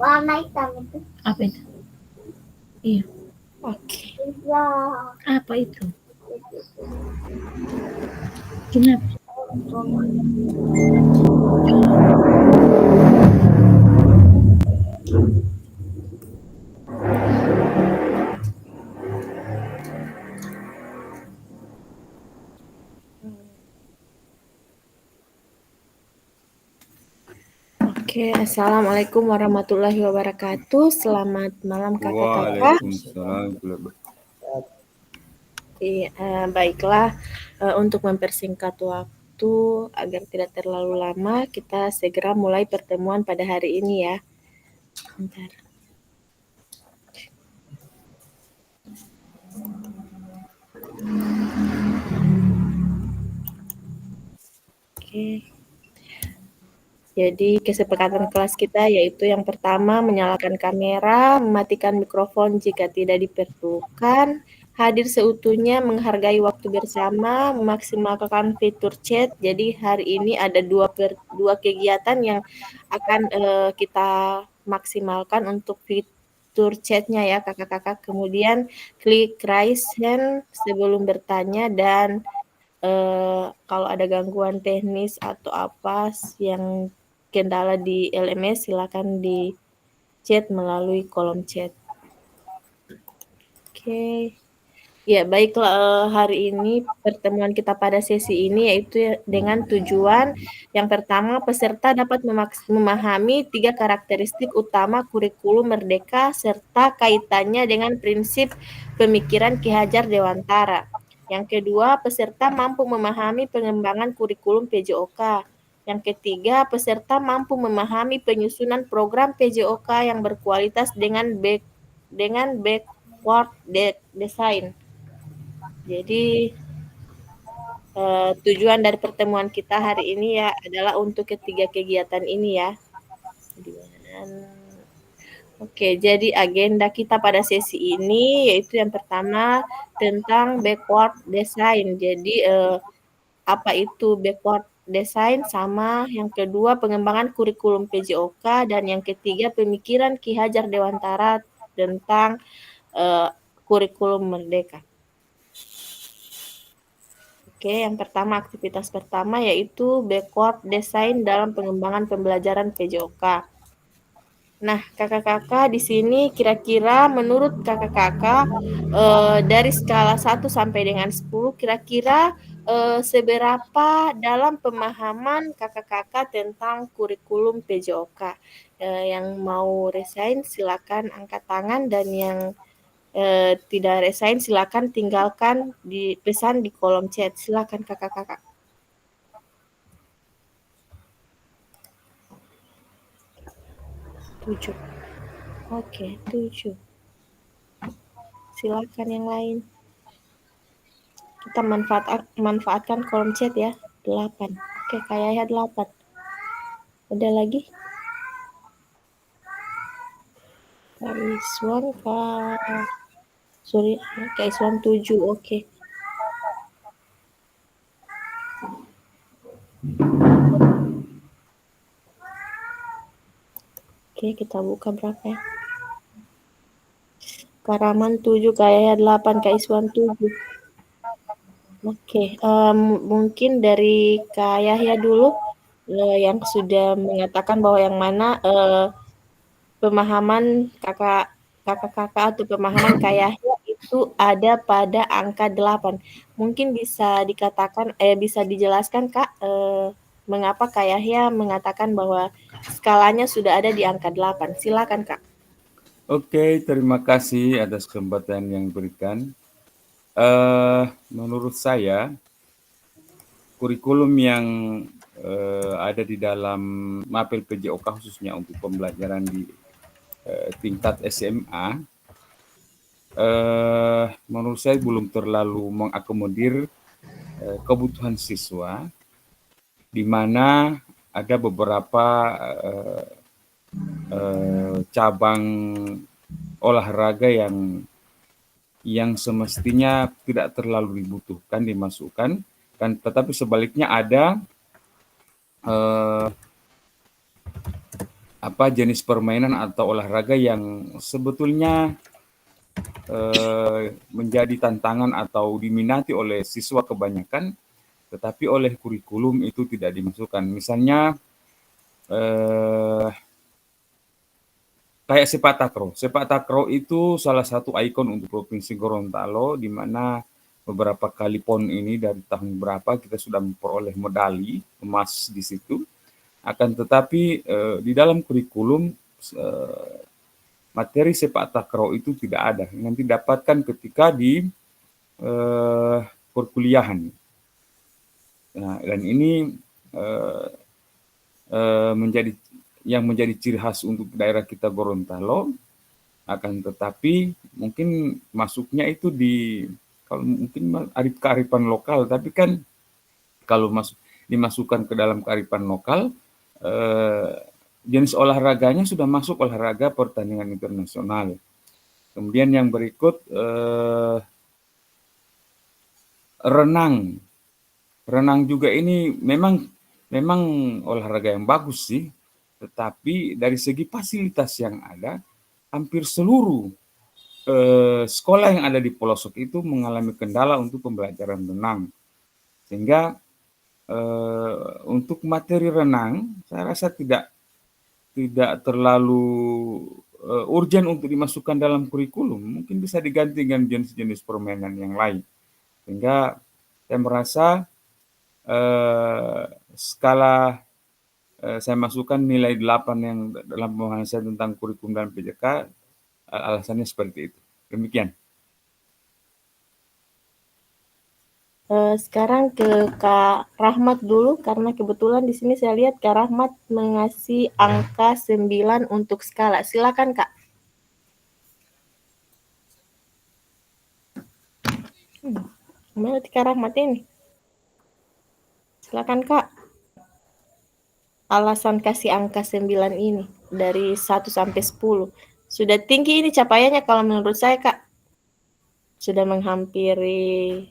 Warna hitam itu. Apa itu? Iya. Oke. Ya. Apa itu? Kenapa? Oke, assalamualaikum warahmatullahi wabarakatuh. Selamat malam kakak-kakak. Waalaikumsalam. Iya, baiklah, untuk mempersingkat waktu agar tidak terlalu lama, kita segera mulai pertemuan pada hari ini ya. Bentar. Oke. Jadi kesepakatan kelas kita yaitu yang pertama menyalakan kamera, mematikan mikrofon jika tidak diperlukan, hadir seutuhnya, menghargai waktu bersama, memaksimalkan fitur chat. Jadi hari ini ada dua kegiatan yang akan kita maksimalkan untuk fitur chatnya ya kakak-kakak. Kemudian klik raise hand sebelum bertanya dan kalau ada gangguan teknis atau apa yang kendala di LMS silakan di chat melalui kolom chat. Oke. Ya, baiklah hari ini pertemuan kita pada sesi ini yaitu dengan tujuan yang pertama peserta dapat memahami 3 karakteristik utama kurikulum Merdeka serta kaitannya dengan prinsip pemikiran Ki Hajar Dewantara. Yang kedua, peserta mampu memahami pengembangan kurikulum PJOK. Yang ketiga, peserta mampu memahami penyusunan program PJOK yang berkualitas dengan backward design. Jadi tujuan dari pertemuan kita hari ini ya adalah untuk ketiga kegiatan ini ya. Oke, jadi agenda kita pada sesi ini yaitu yang pertama tentang backward design. Jadi apa itu backward design sama yang kedua pengembangan kurikulum PJOK dan yang ketiga pemikiran Ki Hajar Dewantara tentang kurikulum Merdeka. Oke, yang pertama aktivitas pertama yaitu backward design dalam pengembangan pembelajaran PJOK. Nah, kakak-kakak di sini kira-kira menurut kakak-kakak dari skala 1 sampai dengan 10 kira-kira seberapa dalam pemahaman kakak-kakak tentang kurikulum PJOK? Yang mau resign silakan angkat tangan dan yang tidak resign silakan tinggalkan di pesan di kolom chat. Silakan kakak-kakak. 7. Oke, 7. Silakan yang lain. Kita manfaatkan kolom chat ya. 8. Oke, kayaknya 8. Ada lagi? Kak Iswan, Kak Iswan 7. Oke. Oke, kita buka berapa ya? Karaman 7, kayaknya 8, Kak Iswan 7. Oke, mungkin dari Kak Yahya dulu yang sudah mengatakan bahwa yang mana pemahaman kakak-kakak atau pemahaman Kak Yahya itu ada pada angka 8. Mungkin bisa dikatakan bisa dijelaskan Kak mengapa Kak Yahya mengatakan bahwa skalanya sudah ada di angka 8. Silakan Kak. Oke, terima kasih atas kesempatan yang diberikan. Menurut saya, kurikulum yang ada di dalam Mapel PJOK khususnya untuk pembelajaran di tingkat SMA, menurut saya belum terlalu mengakomodir kebutuhan siswa, di mana ada beberapa cabang olahraga yang semestinya tidak terlalu dibutuhkan dimasukkan, tetapi sebaliknya ada apa jenis permainan atau olahraga yang sebetulnya menjadi tantangan atau diminati oleh siswa kebanyakan, tetapi oleh kurikulum itu tidak dimasukkan. Misalnya kayak sepak takraw. Sepak takraw itu salah satu ikon untuk Provinsi Gorontalo, di mana beberapa kali PON ini dari tahun berapa kita sudah memperoleh medali emas di situ. Akan tetapi di dalam kurikulum materi sepak takraw itu tidak ada. Nanti dapatkan ketika di perkuliahan. Nah, dan ini menjadi ciri khas untuk daerah kita Gorontalo. Akan tetapi mungkin masuknya itu kalau mungkin kearifan lokal, tapi kan kalau dimasukkan ke dalam kearifan lokal, jenis olahraganya sudah masuk olahraga pertandingan internasional. Kemudian yang berikut renang. Renang juga ini memang olahraga yang bagus sih, tetapi dari segi fasilitas yang ada, hampir seluruh sekolah yang ada di pelosok itu mengalami kendala untuk pembelajaran renang. Sehingga untuk materi renang, saya rasa tidak terlalu urgent untuk dimasukkan dalam kurikulum. Mungkin bisa diganti dengan jenis-jenis permainan yang lain. Sehingga saya merasa skala saya masukkan nilai 8 yang dalam pemahaman saya tentang kurikulum dan PJK, alasannya seperti itu. Demikian. Sekarang ke Kak Rahmat dulu, karena kebetulan di sini saya lihat Kak Rahmat mengasih angka 9 untuk skala. Silakan Kak. Mana Kak Rahmat ini? Silakan Kak. Alasan kasih angka 9 ini dari 1 sampai 10. Sudah tinggi ini capaiannya kalau menurut saya Kak. Sudah menghampiri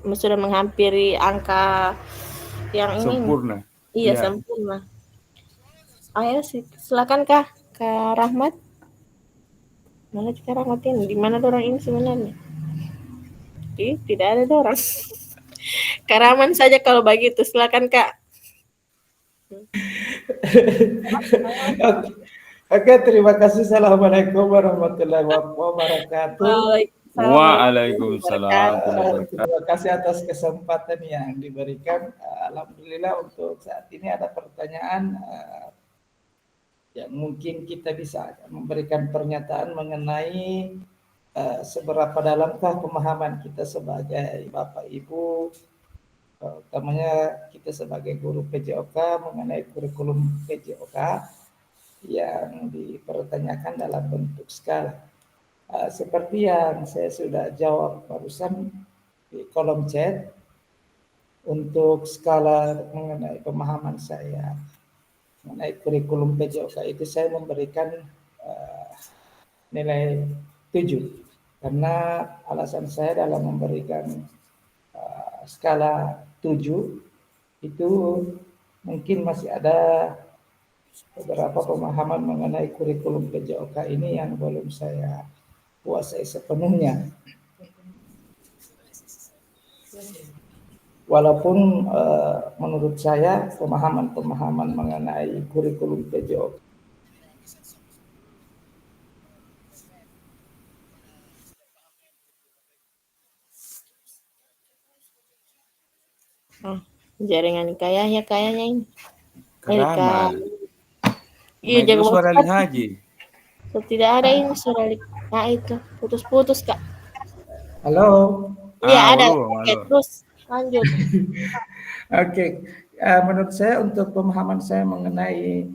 sudah menghampiri angka yang ini. Sempurna. Iya, ya. Sempurna. Ayo silakan Kak Rahmat. Mana Kak Rahmat ini? Di mana orang ini sebenarnya? Tidak ada orang. Karaman saja kalau begitu. Silakan Kak. Oke, terima kasih. Assalamualaikum warahmatullahi wabarakatuh. Waalaikumsalam. Terima kasih atas kesempatan yang diberikan. Alhamdulillah untuk saat ini ada pertanyaan yang mungkin kita bisa memberikan pernyataan mengenai seberapa dalamkah pemahaman kita sebagai Bapak Ibu, utamanya kita sebagai guru PJOK mengenai kurikulum PJOK yang dipertanyakan dalam bentuk skala. Seperti yang saya sudah jawab barusan di kolom chat, untuk skala mengenai pemahaman saya mengenai kurikulum PJOK itu saya memberikan nilai 7 karena alasan saya dalam memberikan skala 7 itu mungkin masih ada beberapa pemahaman mengenai kurikulum PJOK ini yang belum saya kuasai sepenuhnya. Walaupun menurut saya pemahaman mengenai kurikulum PJOK jaringan kayaknya ini. Keramat. Iya, jago suara Haji. Tidak ada ini suara itu putus-putus Kak. Halo. Iya ada. Oke, terus lanjut. Oke. Menurut saya untuk pemahaman saya mengenai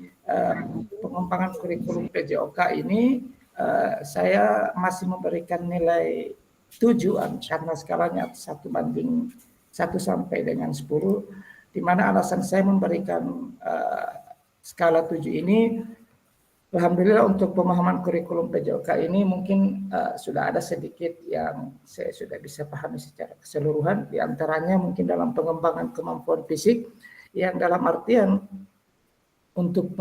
pengembangan kurikulum PJOK ini saya masih memberikan nilai 7 karena skalanya 1:1 sampai dengan 10, di mana alasan saya memberikan skala 7 ini, alhamdulillah untuk pemahaman kurikulum PJOK ini mungkin sudah ada sedikit yang saya sudah bisa pahami secara keseluruhan, di antaranya mungkin dalam pengembangan kemampuan fisik, yang dalam artian untuk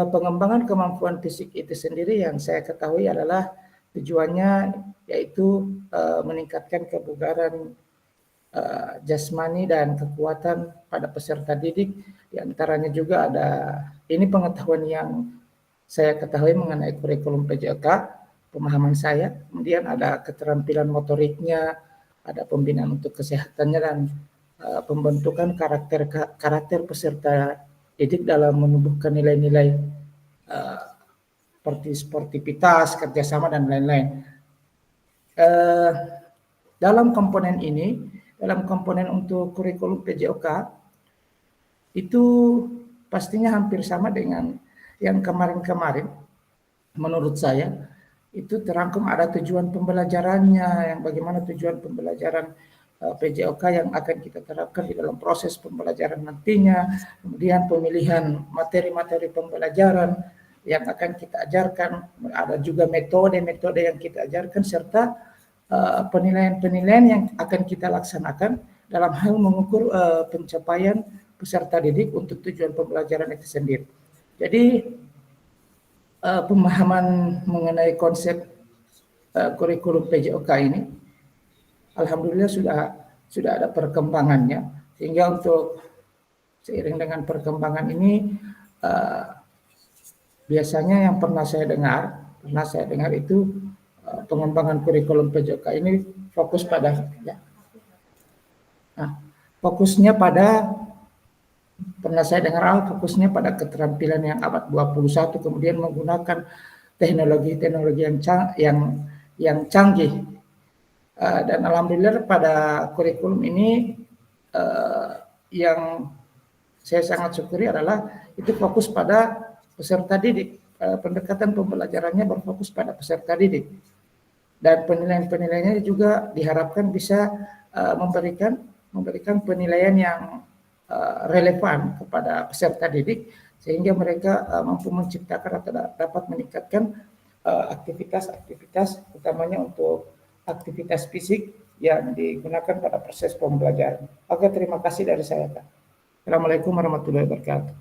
pengembangan kemampuan fisik itu sendiri yang saya ketahui adalah tujuannya yaitu meningkatkan kebugaran jasmani dan kekuatan pada peserta didik. Di antaranya juga ada, ini pengetahuan yang saya ketahui mengenai kurikulum PJOK, pemahaman saya, kemudian ada keterampilan motoriknya, ada pembinaan untuk kesehatannya, dan pembentukan karakter peserta didik dalam menumbuhkan nilai-nilai seperti sportivitas, kerjasama, dan lain-lain. Dalam komponen ini, dalam komponen untuk kurikulum PJOK, itu pastinya hampir sama dengan yang kemarin-kemarin. Menurut saya, itu terangkum ada tujuan pembelajarannya, yang bagaimana tujuan pembelajaran PJOK yang akan kita terapkan di dalam proses pembelajaran nantinya, kemudian pemilihan materi-materi pembelajaran yang akan kita ajarkan, ada juga metode-metode yang kita ajarkan, serta penilaian-penilaian yang akan kita laksanakan dalam hal mengukur pencapaian peserta didik untuk tujuan pembelajaran itu sendiri. Jadi pemahaman mengenai konsep kurikulum PJOK ini, alhamdulillah sudah ada perkembangannya, sehingga untuk seiring dengan perkembangan ini biasanya yang pernah saya dengar itu pengembangan kurikulum PJOK ini fokus pada fokusnya pada fokusnya pada keterampilan yang abad 21, kemudian menggunakan teknologi-teknologi yang canggih. Dan alhamdulillah pada kurikulum ini yang saya sangat syukuri adalah itu fokus pada peserta didik. Pendekatan pembelajarannya berfokus pada peserta didik. Dan penilaian-penilaiannya juga diharapkan bisa memberikan penilaian yang relevan kepada peserta didik, sehingga mereka mampu menciptakan atau dapat meningkatkan aktivitas-aktivitas, utamanya untuk aktivitas fisik yang digunakan pada proses pembelajaran. Oke, terima kasih dari saya, Kak. Assalamualaikum warahmatullahi wabarakatuh.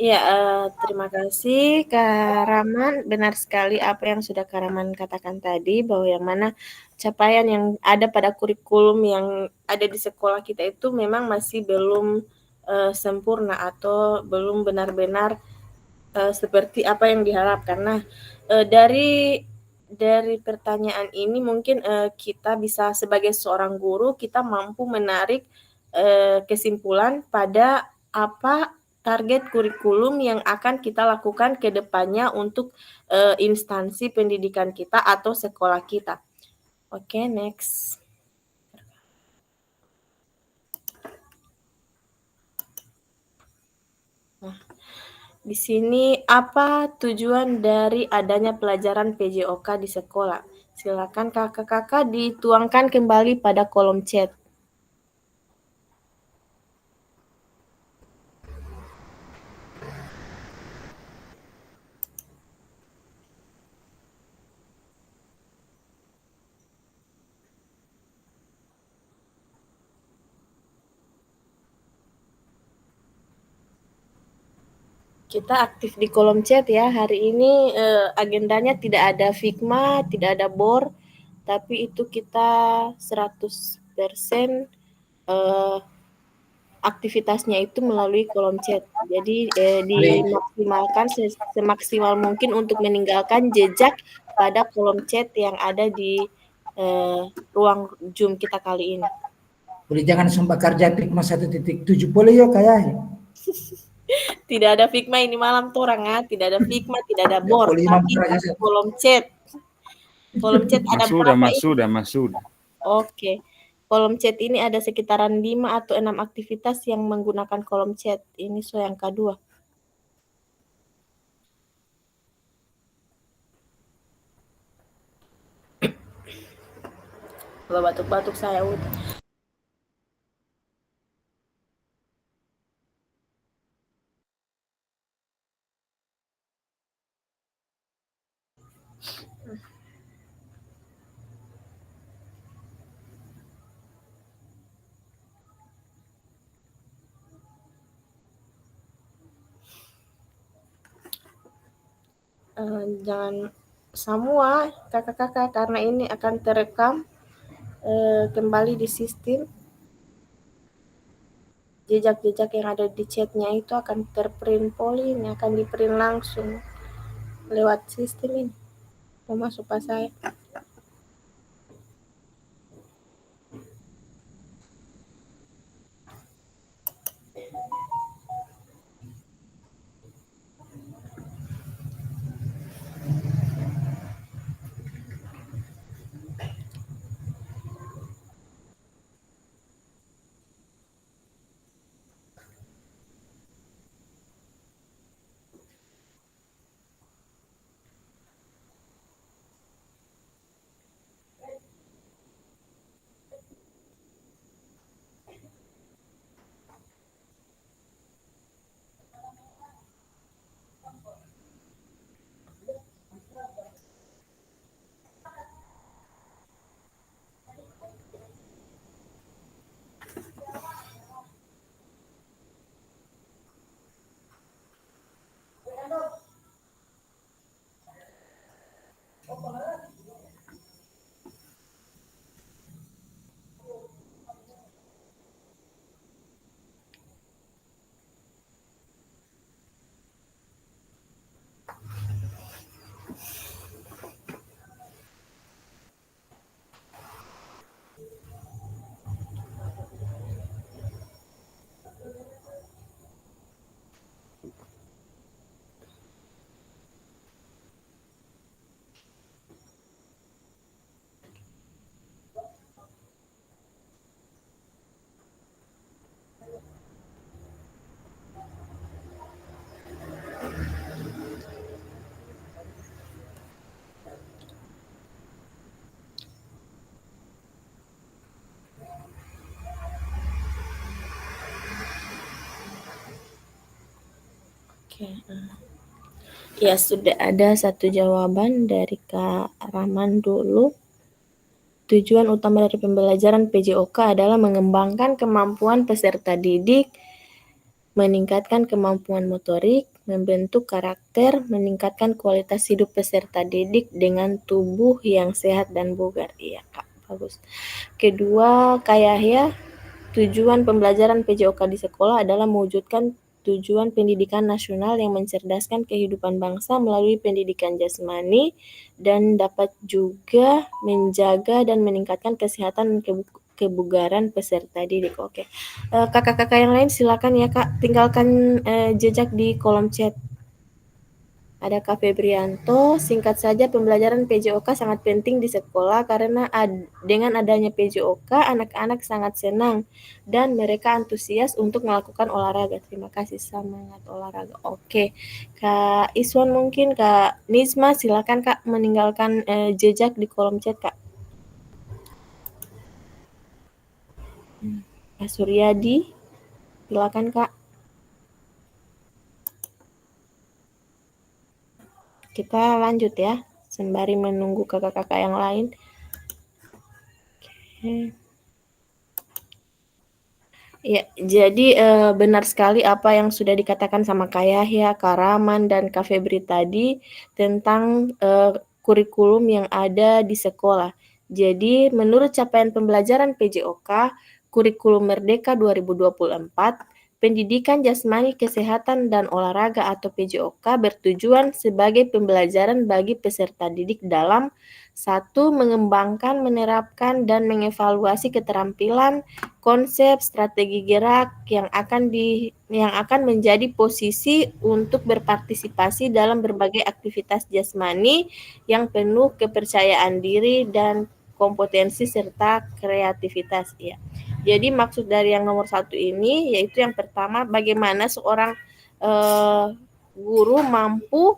Ya, terima kasih Kak Raman. Benar sekali apa yang sudah Kak Raman katakan tadi, bahwa yang mana capaian yang ada pada kurikulum yang ada di sekolah kita itu memang masih belum sempurna atau belum benar-benar seperti apa yang diharapkan. Nah, dari pertanyaan ini mungkin kita bisa sebagai seorang guru kita mampu menarik kesimpulan pada apa target kurikulum yang akan kita lakukan ke depannya untuk instansi pendidikan kita atau sekolah kita. Oke, next. Nah, di sini apa tujuan dari adanya pelajaran PJOK di sekolah? Silakan kakak-kakak dituangkan kembali pada kolom chat. Kita aktif di kolom chat ya. Hari ini agendanya tidak ada Figma, tidak ada BOR, tapi itu kita 100% aktivitasnya itu melalui kolom chat. Jadi dimaksimalkan semaksimal mungkin untuk meninggalkan jejak pada kolom chat yang ada di ruang Zoom kita kali ini. Boleh jangan sumpah kerja Figma 1.7 boleh ya kayak. Tidak ada Figma ini malam torang ya, tidak ada Figma, tidak ada BOR, tapi kolom chat. Kolom chat ada berapa ini? Masuk. Oke. Kolom chat ini ada sekitaran 5 atau 6 aktivitas yang menggunakan kolom chat. Ini yang kedua. Kalau batuk-batuk saya udah. Jangan semua kakak-kakak, karena ini akan terekam kembali di sistem. Jejak-jejak yang ada di chatnya itu akan terprint polling, akan diprint langsung lewat sistem ini. Mau masuk pas saya. Oke. Ya, sudah ada satu jawaban dari Kak Rahman dulu. Tujuan utama dari pembelajaran PJOK adalah mengembangkan kemampuan peserta didik, meningkatkan kemampuan motorik, membentuk karakter, meningkatkan kualitas hidup peserta didik dengan tubuh yang sehat dan bugar. Iya, Kak, bagus. Kedua, Kak Yahya, tujuan pembelajaran PJOK di sekolah adalah mewujudkan tujuan pendidikan nasional yang mencerdaskan kehidupan bangsa melalui pendidikan jasmani dan dapat juga menjaga dan meningkatkan kesehatan dan kebugaran peserta didik. Oke. Kakak-kakak yang lain silakan ya, Kak, tinggalkan jejak di kolom chat. Ada Kak Febrianto, singkat saja pembelajaran PJOK sangat penting di sekolah karena dengan adanya PJOK anak-anak sangat senang dan mereka antusias untuk melakukan olahraga. Terima kasih, semangat olahraga. Oke, Kak Iswan mungkin, Kak Nisma silakan Kak meninggalkan jejak di kolom chat, Kak. Kak Suryadi silakan Kak. Kita lanjut ya, sembari menunggu kakak-kakak yang lain. Oke. Ya, jadi benar sekali apa yang sudah dikatakan sama Kak Yahya, Kak Rahman, dan Kak Febri tadi tentang kurikulum yang ada di sekolah. Jadi menurut capaian pembelajaran PJOK, Kurikulum Merdeka 2024, pendidikan jasmani, kesehatan, dan olahraga atau PJOK bertujuan sebagai pembelajaran bagi peserta didik dalam 1. Mengembangkan, menerapkan, dan mengevaluasi keterampilan, konsep, strategi gerak yang akan menjadi posisi untuk berpartisipasi dalam berbagai aktivitas jasmani yang penuh kepercayaan diri dan kompetensi serta kreativitas. Ya. Jadi maksud dari yang nomor 1 ini yaitu yang pertama, bagaimana seorang guru mampu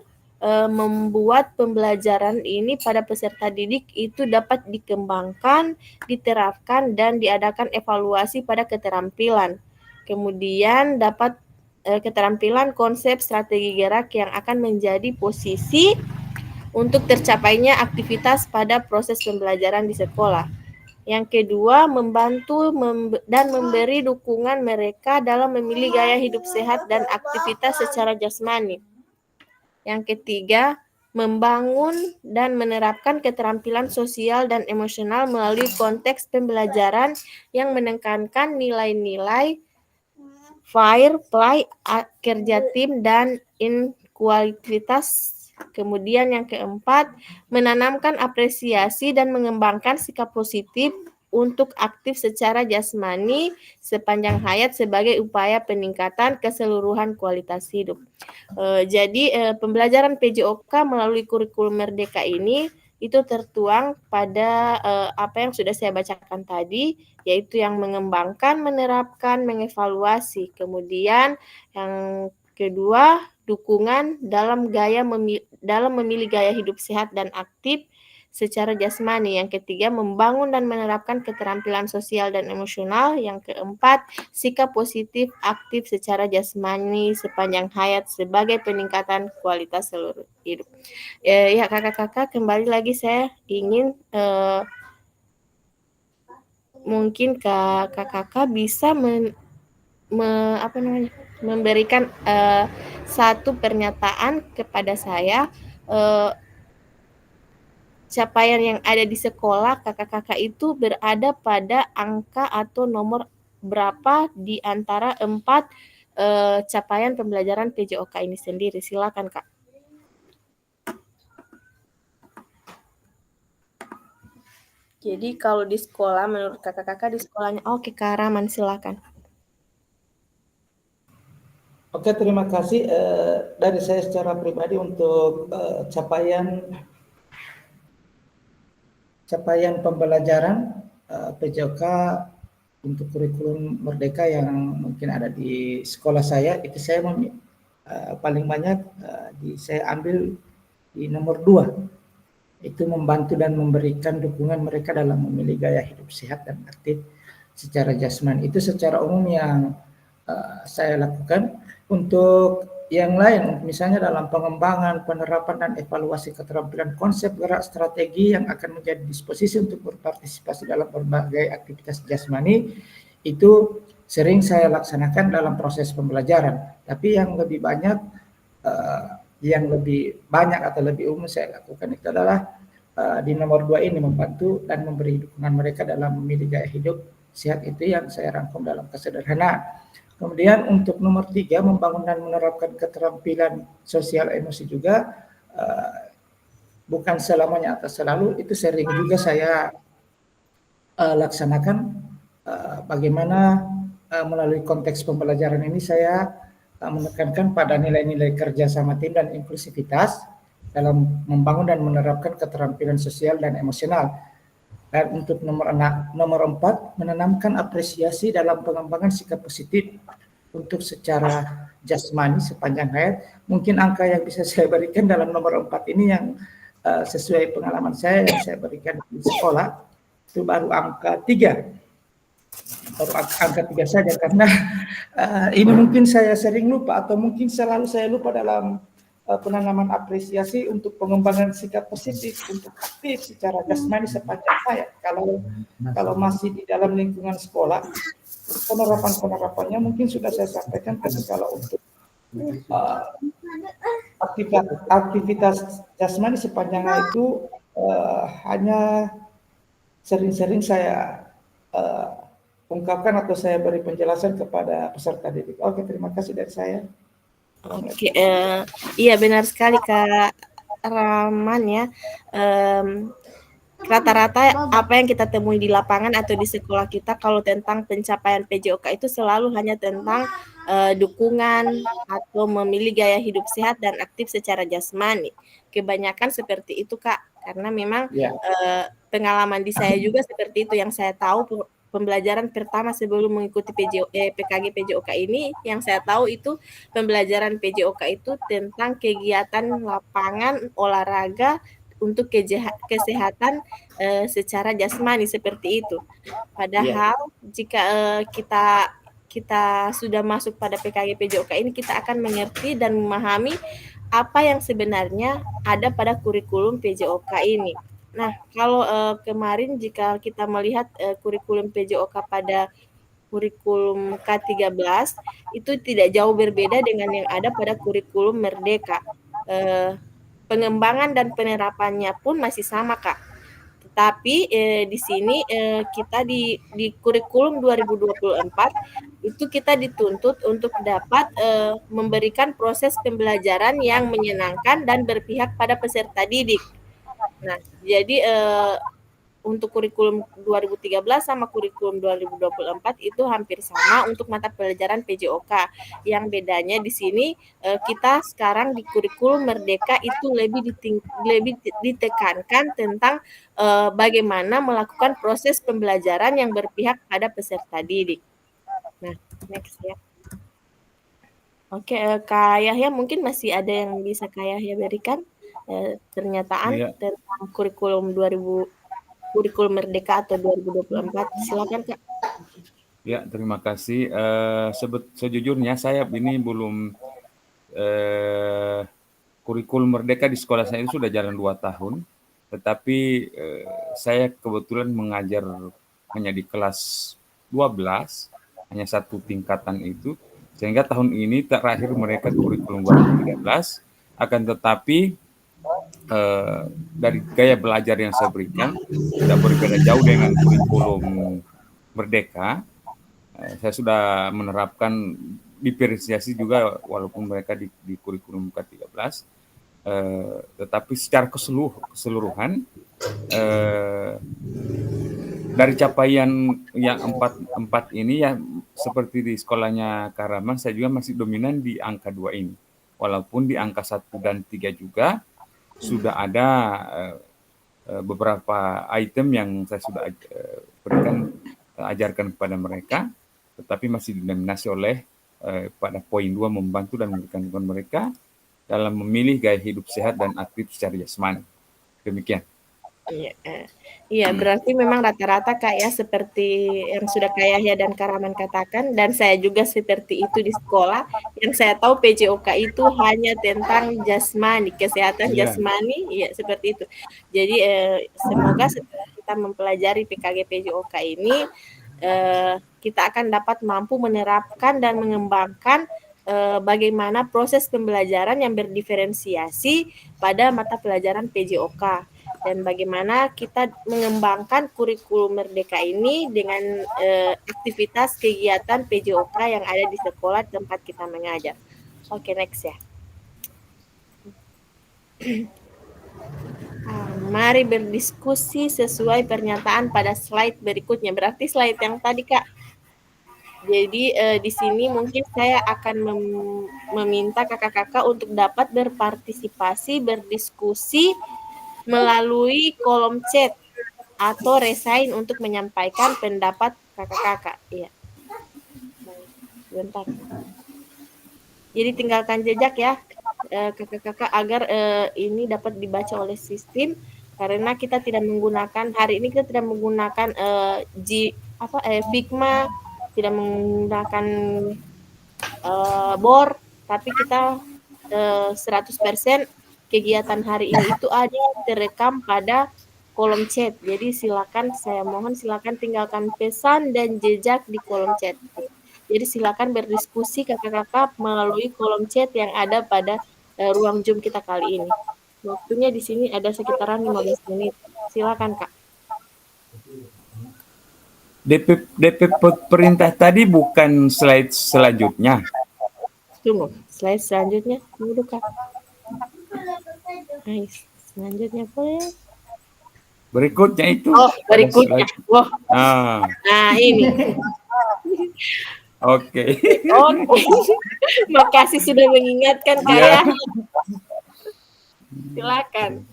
membuat pembelajaran ini pada peserta didik itu dapat dikembangkan, diterapkan, dan diadakan evaluasi pada keterampilan. Kemudian dapat keterampilan konsep strategi gerak yang akan menjadi posisi untuk tercapainya aktivitas pada proses pembelajaran di sekolah. Yang kedua, membantu dan memberi dukungan mereka dalam memilih gaya hidup sehat dan aktivitas secara jasmani. Yang ketiga, membangun dan menerapkan keterampilan sosial dan emosional melalui konteks pembelajaran yang menekankan nilai-nilai fair play, kerja tim, dan inklusivitas. Kemudian yang keempat, menanamkan apresiasi dan mengembangkan sikap positif untuk aktif secara jasmani sepanjang hayat sebagai upaya peningkatan keseluruhan kualitas hidup. Jadi pembelajaran PJOK melalui kurikulum Merdeka ini itu tertuang pada apa yang sudah saya bacakan tadi, yaitu yang mengembangkan, menerapkan, mengevaluasi. Kemudian yang kedua, dukungan dalam memilih gaya hidup sehat dan aktif secara jasmani. Yang ketiga, membangun dan menerapkan keterampilan sosial dan emosional. Yang keempat, sikap positif aktif secara jasmani sepanjang hayat sebagai peningkatan kualitas seluruh hidup. Ya kakak-kakak, kembali lagi saya ingin mungkin kakak-kakak bisa memberikan satu pernyataan kepada saya capaian yang ada di sekolah kakak-kakak itu berada pada angka atau nomor berapa di antara 4 capaian pembelajaran PJOK ini sendiri. Silakan Kak. Jadi kalau di sekolah, menurut kakak-kakak di sekolahnya, oke Kak Rahman, silakan. Oke, terima kasih dari saya secara pribadi untuk capaian pembelajaran PJOK untuk kurikulum Merdeka yang mungkin ada di sekolah saya, itu saya paling banyak saya ambil di nomor 2. Itu membantu dan memberikan dukungan mereka dalam memilih gaya hidup sehat dan aktif secara jasmani. Itu secara umum yang saya lakukan. Untuk yang lain, misalnya dalam pengembangan, penerapan, dan evaluasi keterampilan konsep gerak strategi yang akan menjadi disposisi untuk berpartisipasi dalam berbagai aktivitas jasmani, itu sering saya laksanakan dalam proses pembelajaran. Tapi yang lebih banyak atau lebih umum saya lakukan itu adalah di nomor 2 ini, membantu dan memberi dukungan mereka dalam memilih gaya hidup sehat, itu yang saya rangkum dalam kesederhanaan. Kemudian untuk nomor 3, membangun dan menerapkan keterampilan sosial emosi juga, bukan selamanya atau selalu, itu sering juga saya laksanakan. Bagaimana melalui konteks pembelajaran ini saya menekankan pada nilai-nilai kerja sama tim dan inklusivitas dalam membangun dan menerapkan keterampilan sosial dan emosional. Dan untuk nomor 4, menanamkan apresiasi dalam pengembangan sikap positif untuk secara jasmani sepanjang hayat. Mungkin angka yang bisa saya berikan dalam nomor 4 ini yang sesuai pengalaman saya yang saya berikan di sekolah, itu baru angka 3. Baru angka 3 saja, karena ini mungkin saya sering lupa atau mungkin selalu saya lupa dalam penanaman apresiasi untuk pengembangan sikap positif untuk aktif secara jasmani sepanjang hayat. Kalau masih di dalam lingkungan sekolah, penerapannya mungkin sudah saya sampaikan, tapi kalau untuk aktivitas jasmani sepanjang hayat itu hanya sering-sering saya ungkapkan atau saya beri penjelasan kepada peserta didik. Oke, terima kasih dari saya. Oke, iya benar sekali Kak Rahman ya. Rata-rata apa yang kita temui di lapangan atau di sekolah kita kalau tentang pencapaian PJOK itu selalu hanya tentang dukungan atau memilih gaya hidup sehat dan aktif secara jasmani. Kebanyakan seperti itu Kak, karena memang pengalaman di saya juga seperti itu. Yang saya tahu pembelajaran pertama sebelum mengikuti PKG PJOK ini, yang saya tahu itu pembelajaran PJOK itu tentang kegiatan lapangan olahraga untuk kesehatan secara jasmani seperti itu. Padahal jika kita sudah masuk pada PKG PJOK ini, kita akan mengerti dan memahami apa yang sebenarnya ada pada kurikulum PJOK ini. Nah, kalau kemarin jika kita melihat kurikulum PJOK pada kurikulum K13 itu tidak jauh berbeda dengan yang ada pada kurikulum Merdeka. pengembangan dan penerapannya pun masih sama, Kak. Tetapi di sini kita di kurikulum 2024 itu kita dituntut untuk dapat memberikan proses pembelajaran yang menyenangkan dan berpihak pada peserta didik. Nah, jadi untuk kurikulum 2013 sama kurikulum 2024 itu hampir sama untuk mata pelajaran PJOK. Yang bedanya di sini kita sekarang di kurikulum Merdeka itu lebih ditekankan tentang bagaimana melakukan proses pembelajaran yang berpihak pada peserta didik. Nah, next ya. Oke, Kak Yahya mungkin masih ada yang bisa Kak Yahya berikan pernyataan Iya. tentang kurikulum kurikulum Merdeka atau 2024. Silakan Kak. Ya, terima kasih. Sejujurnya saya ini belum kurikulum Merdeka di sekolah saya itu sudah jalan 2 tahun, tetapi saya kebetulan mengajar hanya di kelas 12, hanya satu tingkatan itu, sehingga tahun ini terakhir mereka kurikulum 2013, akan tetapi dari gaya belajar yang saya berikan sudah berbeda jauh dengan kurikulum Merdeka. Saya sudah menerapkan diferensiasi juga walaupun mereka di kurikulum K13, tetapi secara keseluruhan dari capaian yang empat ini ya seperti di sekolahnya Karaman, saya juga masih dominan di angka 2 ini. Walaupun di angka 1 dan 3 juga sudah ada beberapa item yang saya sudah ajarkan kepada mereka, tetapi masih didominasi oleh pada poin 2 membantu dan memberikan dukungan mereka dalam memilih gaya hidup sehat dan aktif secara jasmani. Demikian. Iya, berarti memang rata-rata Kak ya seperti yang sudah Kak Yahya dan Karaman katakan, dan saya juga seperti itu di sekolah. Yang saya tahu PJOK itu hanya tentang jasmani, kesehatan jasmani, ya seperti itu. Jadi semoga setelah kita mempelajari PKG PJOK ini, kita akan dapat mampu menerapkan dan mengembangkan bagaimana proses pembelajaran yang berdiferensiasi pada mata pelajaran PJOK. Dan bagaimana kita mengembangkan kurikulum Merdeka ini dengan aktivitas kegiatan PJOK yang ada di sekolah tempat kita mengajar. Oke, next ya. Mari berdiskusi sesuai pernyataan pada slide berikutnya. Berarti slide yang tadi, Kak. Jadi di sini mungkin saya akan meminta kakak-kakak untuk dapat berpartisipasi, berdiskusi melalui kolom chat atau resign untuk menyampaikan pendapat kakak-kakak. Iya. Bentar. Jadi tinggalkan jejak ya kakak-kakak agar ini dapat dibaca oleh sistem, karena kita tidak menggunakan hari ini kita tidak menggunakan Figma, tidak menggunakan BOR, tapi kita 100% kegiatan hari ini itu ada terekam pada kolom chat. Jadi silakan, saya mohon silakan tinggalkan pesan dan jejak di kolom chat. Jadi silakan berdiskusi kakak-kakak melalui kolom chat yang ada pada ruang Zoom kita kali ini. Waktunya di sini ada sekitaran 15 menit. Silakan Kak. DP perintah tadi bukan slide selanjutnya. Tunggu, slide selanjutnya. Tunggu Kak. Nice. Selanjutnya boleh. Berikutnya itu. Oh, berikutnya. Wah. Nah, ini. Oke. Makasih sudah mengingatkan Kak ya. Silakan.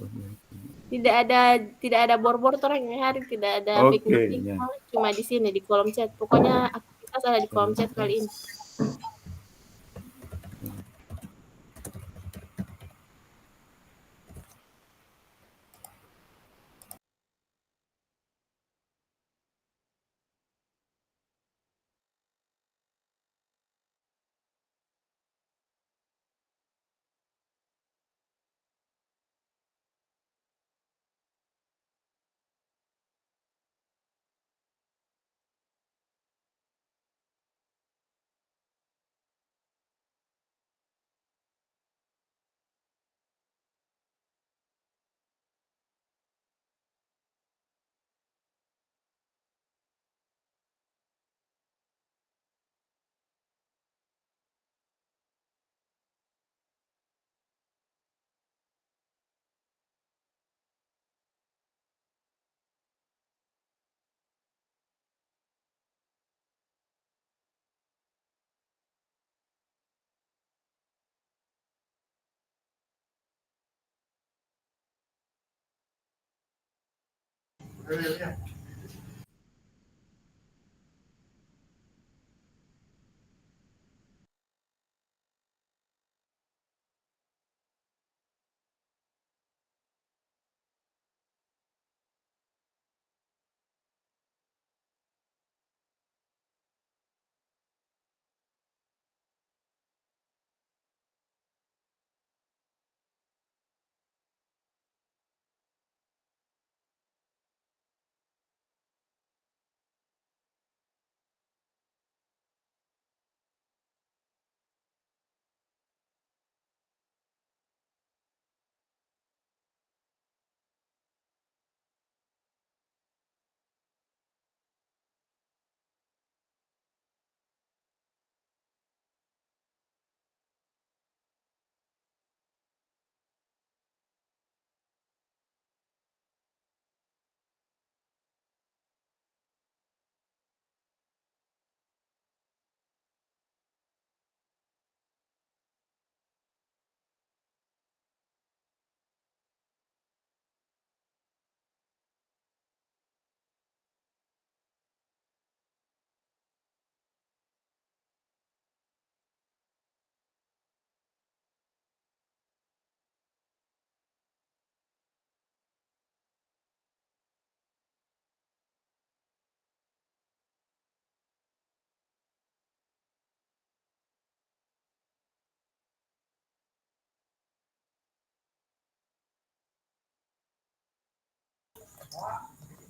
Tidak ada bor-bor orang hari, tidak ada big meeting, cuma di sini di kolom chat. Pokoknya aktivitas ada di kolom chat kali ini.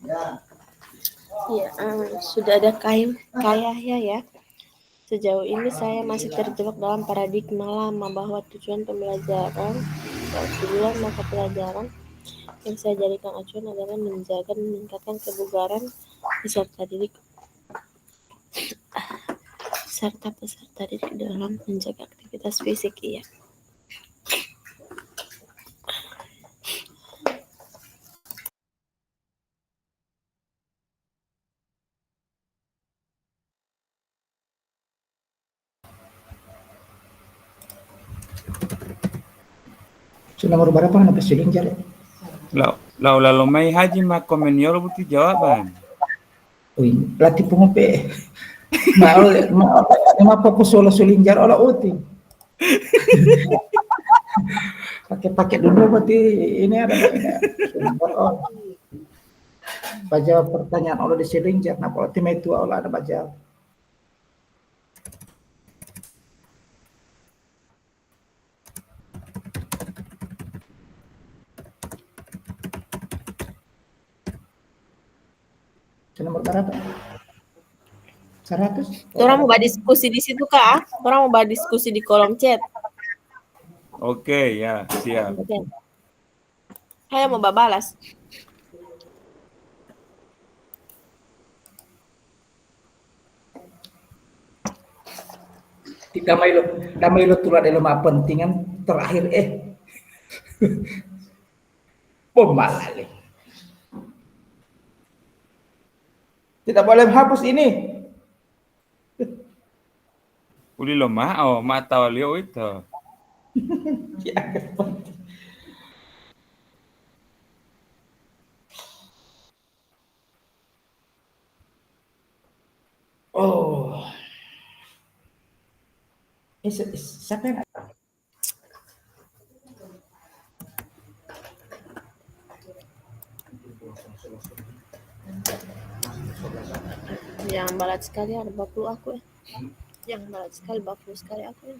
Ya, sudah ada kayahnya ya. Sejauh ini saya masih terjebak dalam paradigma lama bahwa tujuan pembelajaran tujuan mata pelajaran yang saya jadikan acuan adalah menjaga dan meningkatkan kebugaran peserta didik serta peserta didik dalam menjaga aktivitas fisik. Iya. Sudah nomor berapa nanti siling jare? Lalu mai haji makomenior buti jawaban. Uy, latih pengope. Ma fokus solo sulinjar olah uti. Pakai dulu berarti ini ada oh. Baca pertanyaan olah di silinjar. Nah, kalau tim itu olah ada baca. Nomor berapa? 100. Orang mau bahas diskusi di situ kah? Orang mau bahas diskusi di kolom chat. Oke, ya, siap. Oke. Saya mau balas. Damai lo tulah dalam pentingan terakhir bom malale. Tidak boleh hapus ini. Uli lo mata olio itu. Ya, oh. Siapa yang Yang balat sekali ada 40 aku ya. Yang balat sekali 40 sekali aku ya.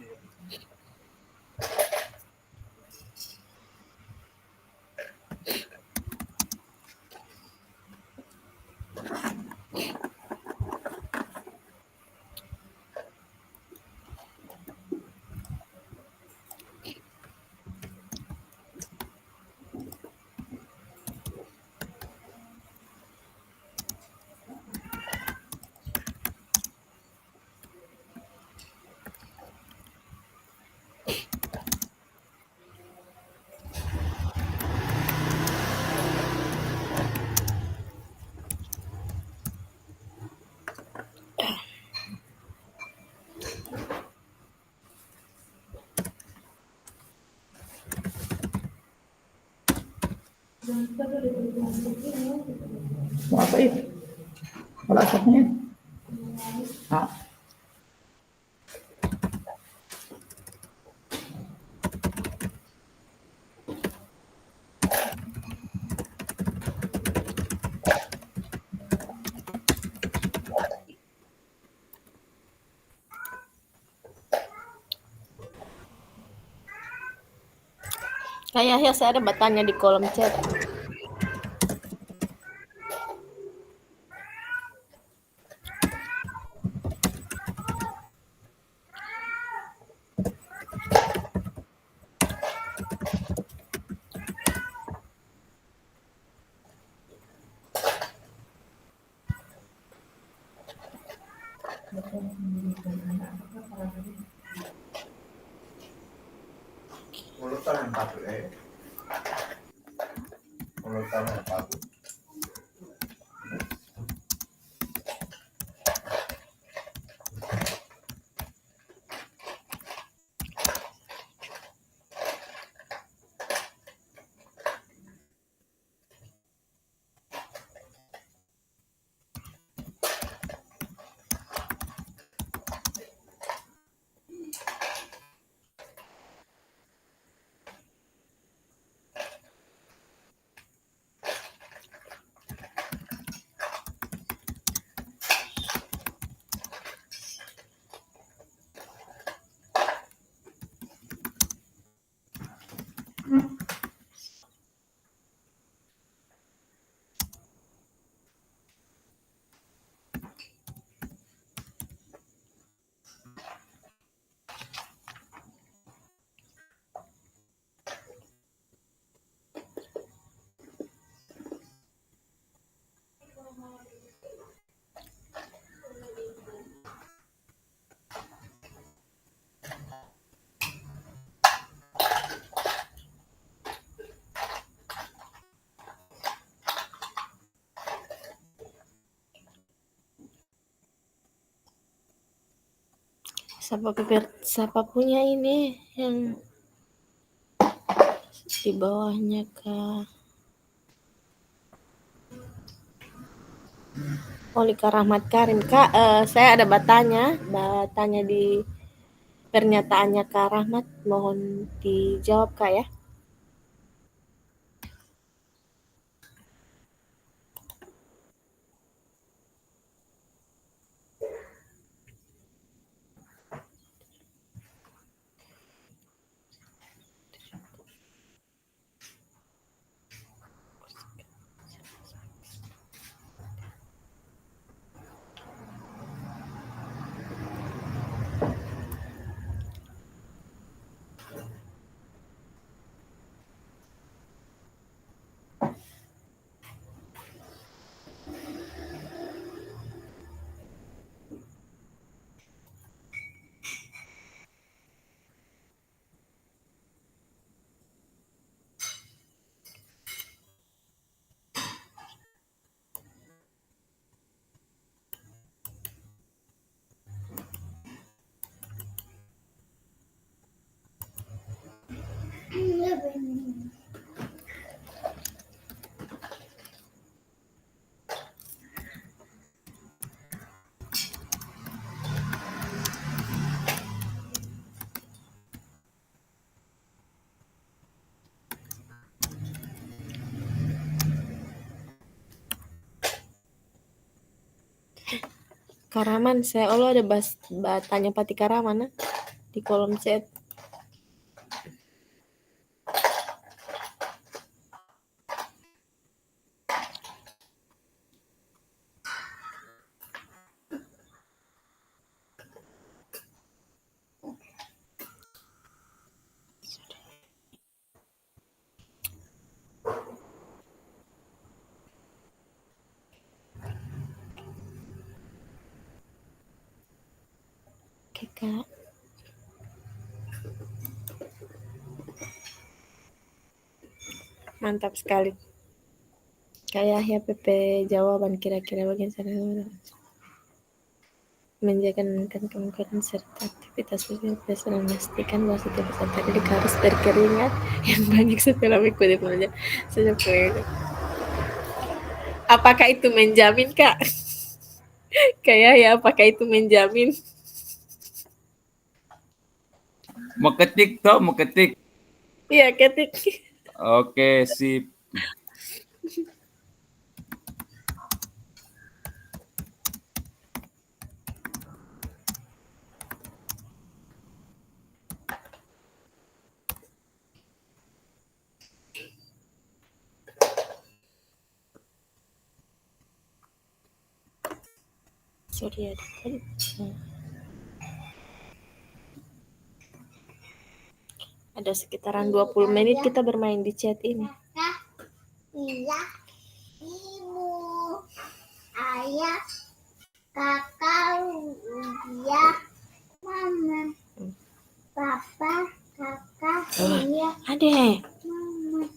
Mau apa itu? Alasannya? Ah. Kak Yahya, saya ada bertanya di kolom chat. Siapa punya ini yang di bawahnya, Kak? Olika Rahmat Karim. Kak, saya ada bertanya di pernyataannya Kak Rahmat. Mohon dijawab, Kak, ya. Karaman, saya ada tanya pati Karaman di kolom chat. Oke, Kak. Mantap sekali. Kayak ya PP jawaban kira-kira bagian sana. menjaga kemungkinan serta aktivitas fisik biasa dan memastikan bahwa setiap peserta didik harus berkeringat yang banyak setelah mengikuti pelajaran sejak proyek. Apakah itu menjamin, Kak? Kayak ya, apakah itu menjamin? Mau ketik toh, mau ketik. Iya, ketik. Oke, sip. Sorry ada tadi. Ada sekitaran 20 menit kita bermain di chat ini. Iya, ibu, ayah, kakak, dia, mama, papa, kakak, dia, Adek. mama.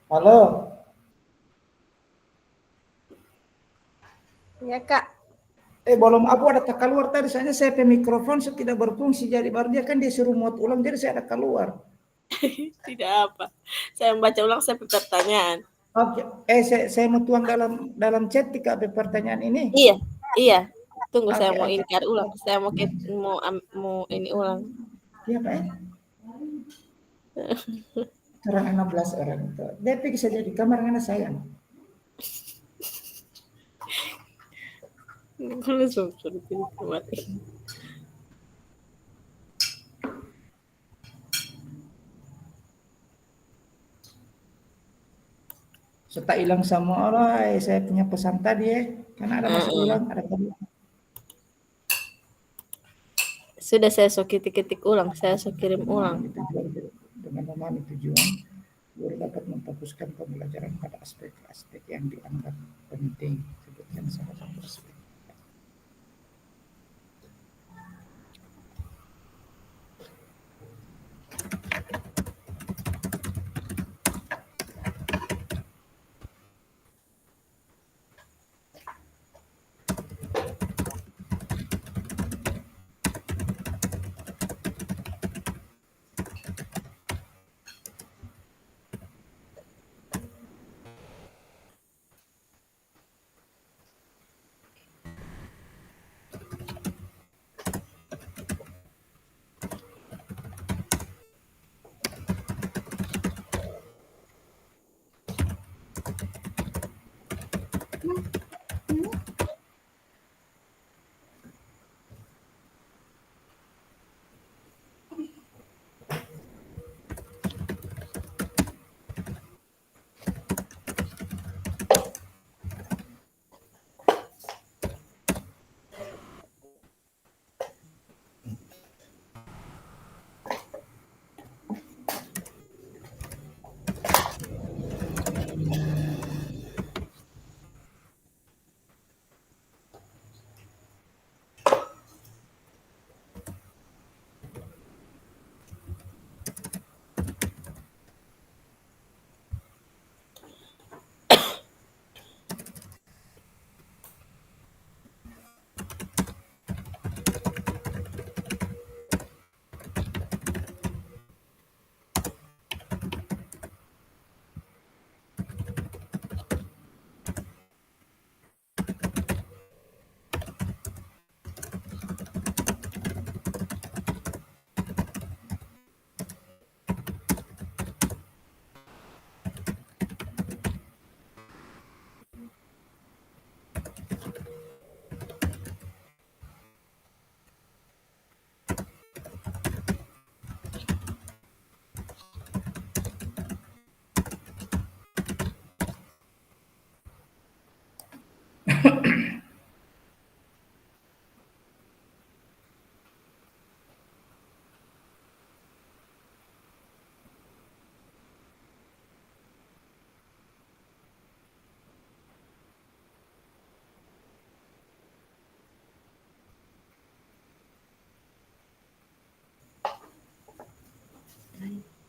Halo, Ya, Kak. belum aku ada tak keluar tadi, soalnya saya pe mikrofon sudah tidak berfungsi, jadi baru dia kan disuruh muat ulang, jadi saya ada keluar. Tidak apa. Saya membaca ulang saya pertanyaan. Oke, saya mau tuang dalam chat tiga pertanyaan ini. Iya, iya. Tunggu saya Oke, mau oke. inkar ulang. Saya mau ini ulang. Iya Pak. Orang 16 orang itu. DP bisa jadi kamar mana sayang. Langsung suruh pilih kembali. Serta hilang semua orang, saya punya pesan tadi ya. Karena ada masuk ulang, ada keluar. Sudah saya ketik ulang, saya kirim ulang. Tujuan dengan memahami tujuan, guru dapat memfokuskan pembelajaran pada aspek-aspek yang dianggap penting. Sebutkan salah satu aspek.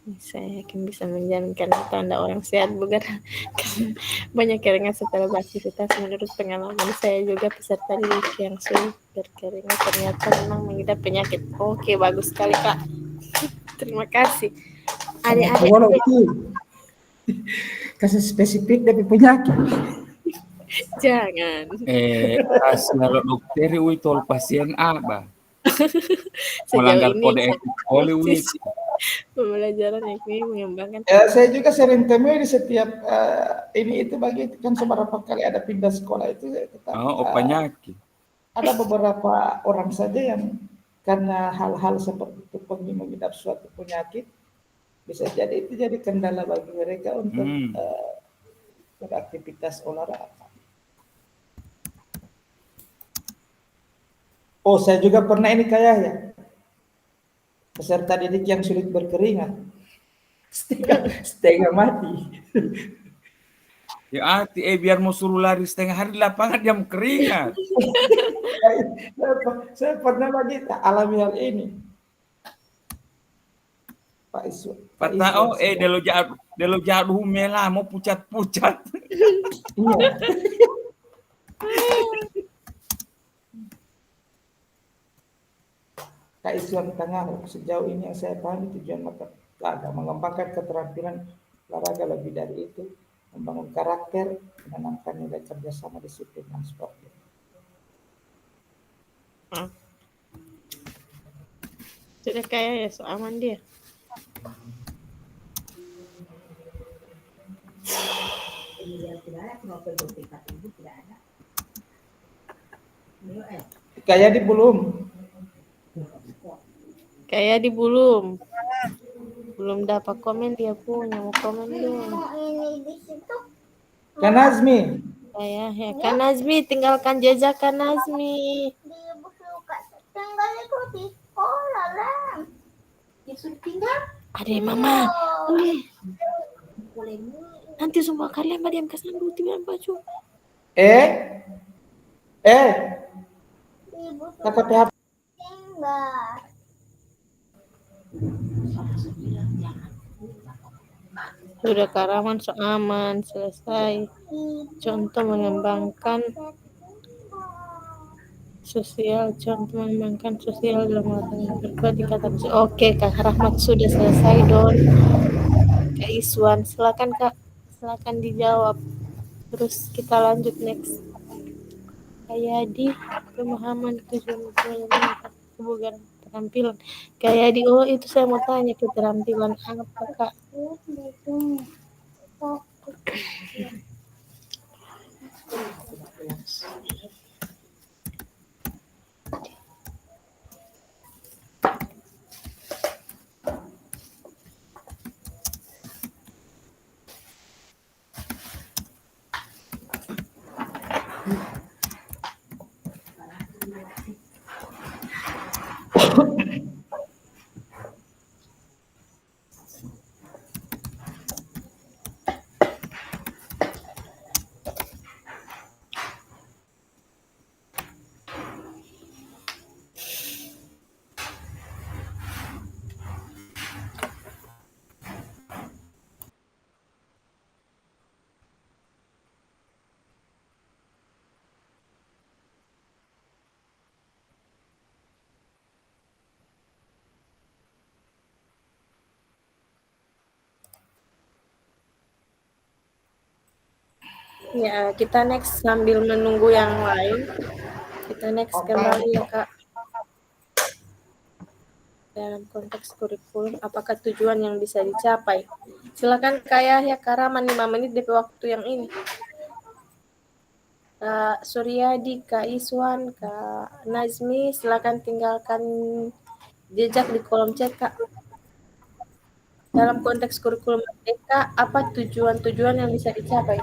Saya yakin bisa menjalankan tanda orang sehat bukan karena banyak keringat setelah beraktivitas. Menurut pengalaman saya juga peserta didik yang sulit berkeringat ternyata memang mengidap penyakit. Oke, bagus sekali Kak. Terima kasih. Adik-adik Walau itu kasih spesifik dari penyakit. jangan. Kalau dokter wi tol pasien apa? Sejauh Melanggar ini kode etik poli wi. sisi pembelajaran ini mengembangkan Saya juga sering temui di setiap ini itu bagi kan beberapa kali ada pindah sekolah itu saya tetap Oh, penyakit. ada beberapa orang saja yang karena hal-hal seperti itu mengidap suatu penyakit bisa jadi itu jadi kendala bagi mereka untuk beraktivitas olahraga. Oh, saya juga pernah ini kayak ya peserta didik yang sulit berkeringat, setengah mati. Ya biar mau suruh lari setengah hari di lapangan jam keringat. Saya pernah lagi alami hal ini, Pak Iswan. Pak Iswan Patao delo jadu mela mau pucat-pucat. Iya. Kak Iswan Tengah, sejauh ini yang saya pahami tujuan olahraga mengembangkan keterampilan olahraga lebih dari itu, membangun karakter, menanamkan nilai kerjasama disiplin dan sport. sudah kayak ya so aman dia. Kayak di belum. Kayak di belum dapat komen dia punya mau komen dong. Ini di situ Kan Azmi, Kayak ya Kak Nazmi tinggalkan jejak Kak Nazmi. di suka tinggal itu di sekolah lah. Ya sudah tinggal. Ada mama. Nanti semua kalian pada yang kesan dulu tiba baju. Ibu kata PHP. tinggal. Sudah karaman so aman selesai. Contoh mengembangkan sosial, contoh mengembangkan sosial dalam melakukan berbuat dikatakan. Oke Kak Rahmat sudah selesai Don. Kak Iswan silakan Kak, silakan dijawab. Terus kita lanjut next. Kayak di pemahaman tujuan kebugaran keterampilan. Kayak di itu saya mau tanya keterampilan apa Kak? Ya, kita next sambil menunggu yang lain. Kita next kembali ya Kak. Dalam konteks kurikulum, apakah tujuan yang bisa dicapai? Silakan Kak Yahya Karaman 5 menit DP waktu yang ini. Kak Suryadi, Kak Iswan, Kak Nazmi, silakan tinggalkan jejak di kolom chat Kak. Dalam konteks kurikulum merdeka, apa tujuan-tujuan yang bisa dicapai?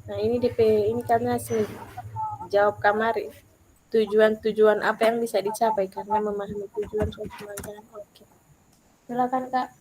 Nah ini DP ini karena jawab kamari. Tujuan-tujuan apa yang bisa dicapai karena memahami tujuan suatu pelajaran. Oke. Silakan Kak.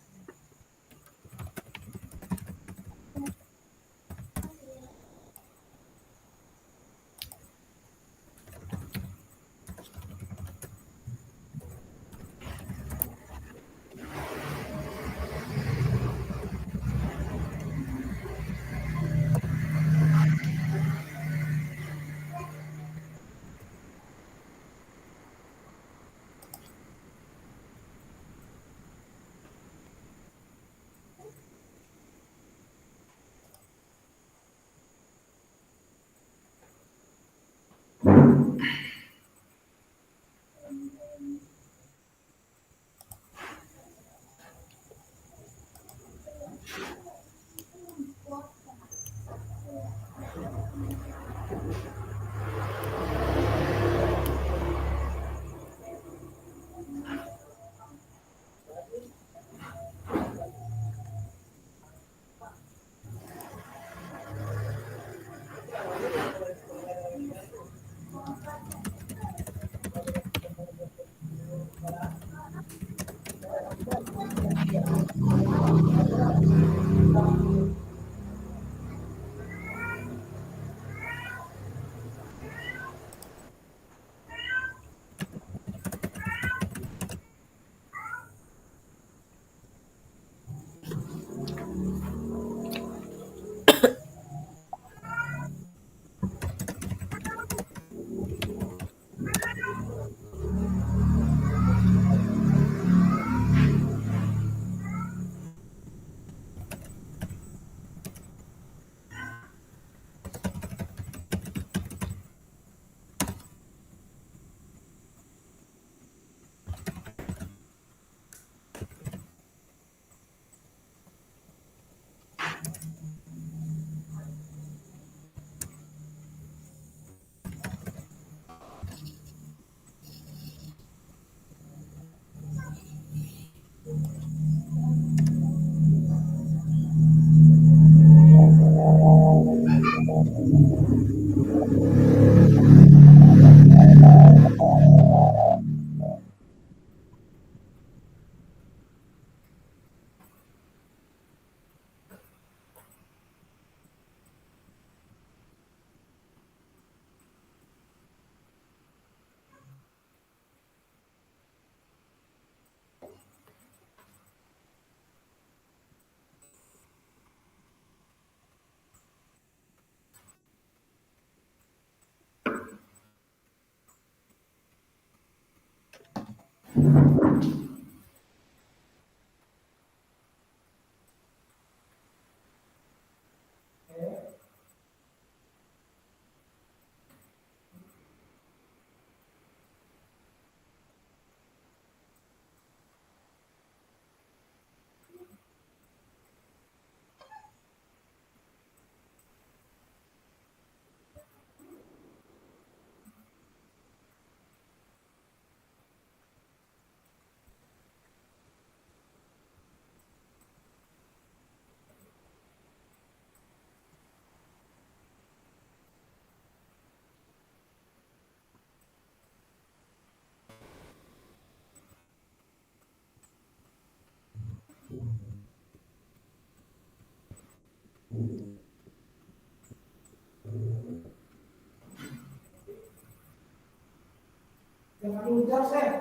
Jangan ujar, Seth.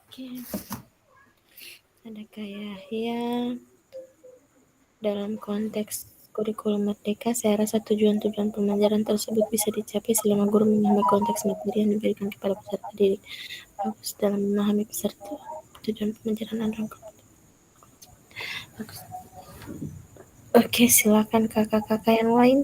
Oke. Ada kayak ya dalam konteks kurikulum merdeka, saya rasa tujuan-tujuan pembelajaran tersebut bisa dicapai selama guru memahami konteks materi yang diberikan kepada peserta didik. Bagus dalam memahami peserta tujuan pembelajaran dalam bagus. Oke, silakan kakak-kakak yang lain.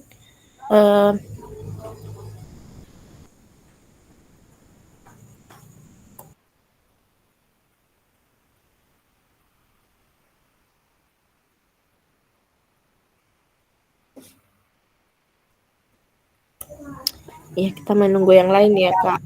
Ya, kita menunggu yang lain ya, Kak.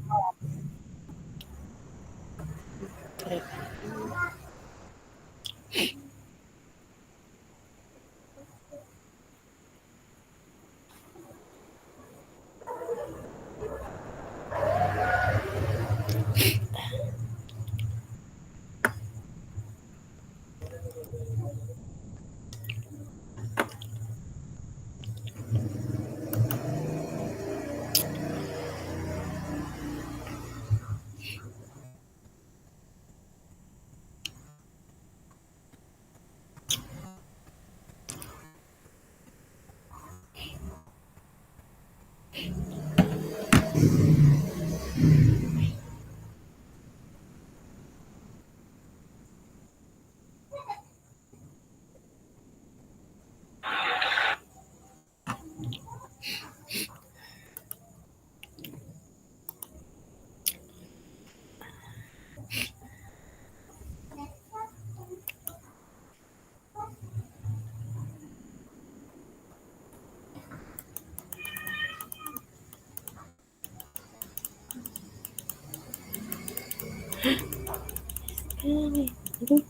Aduh.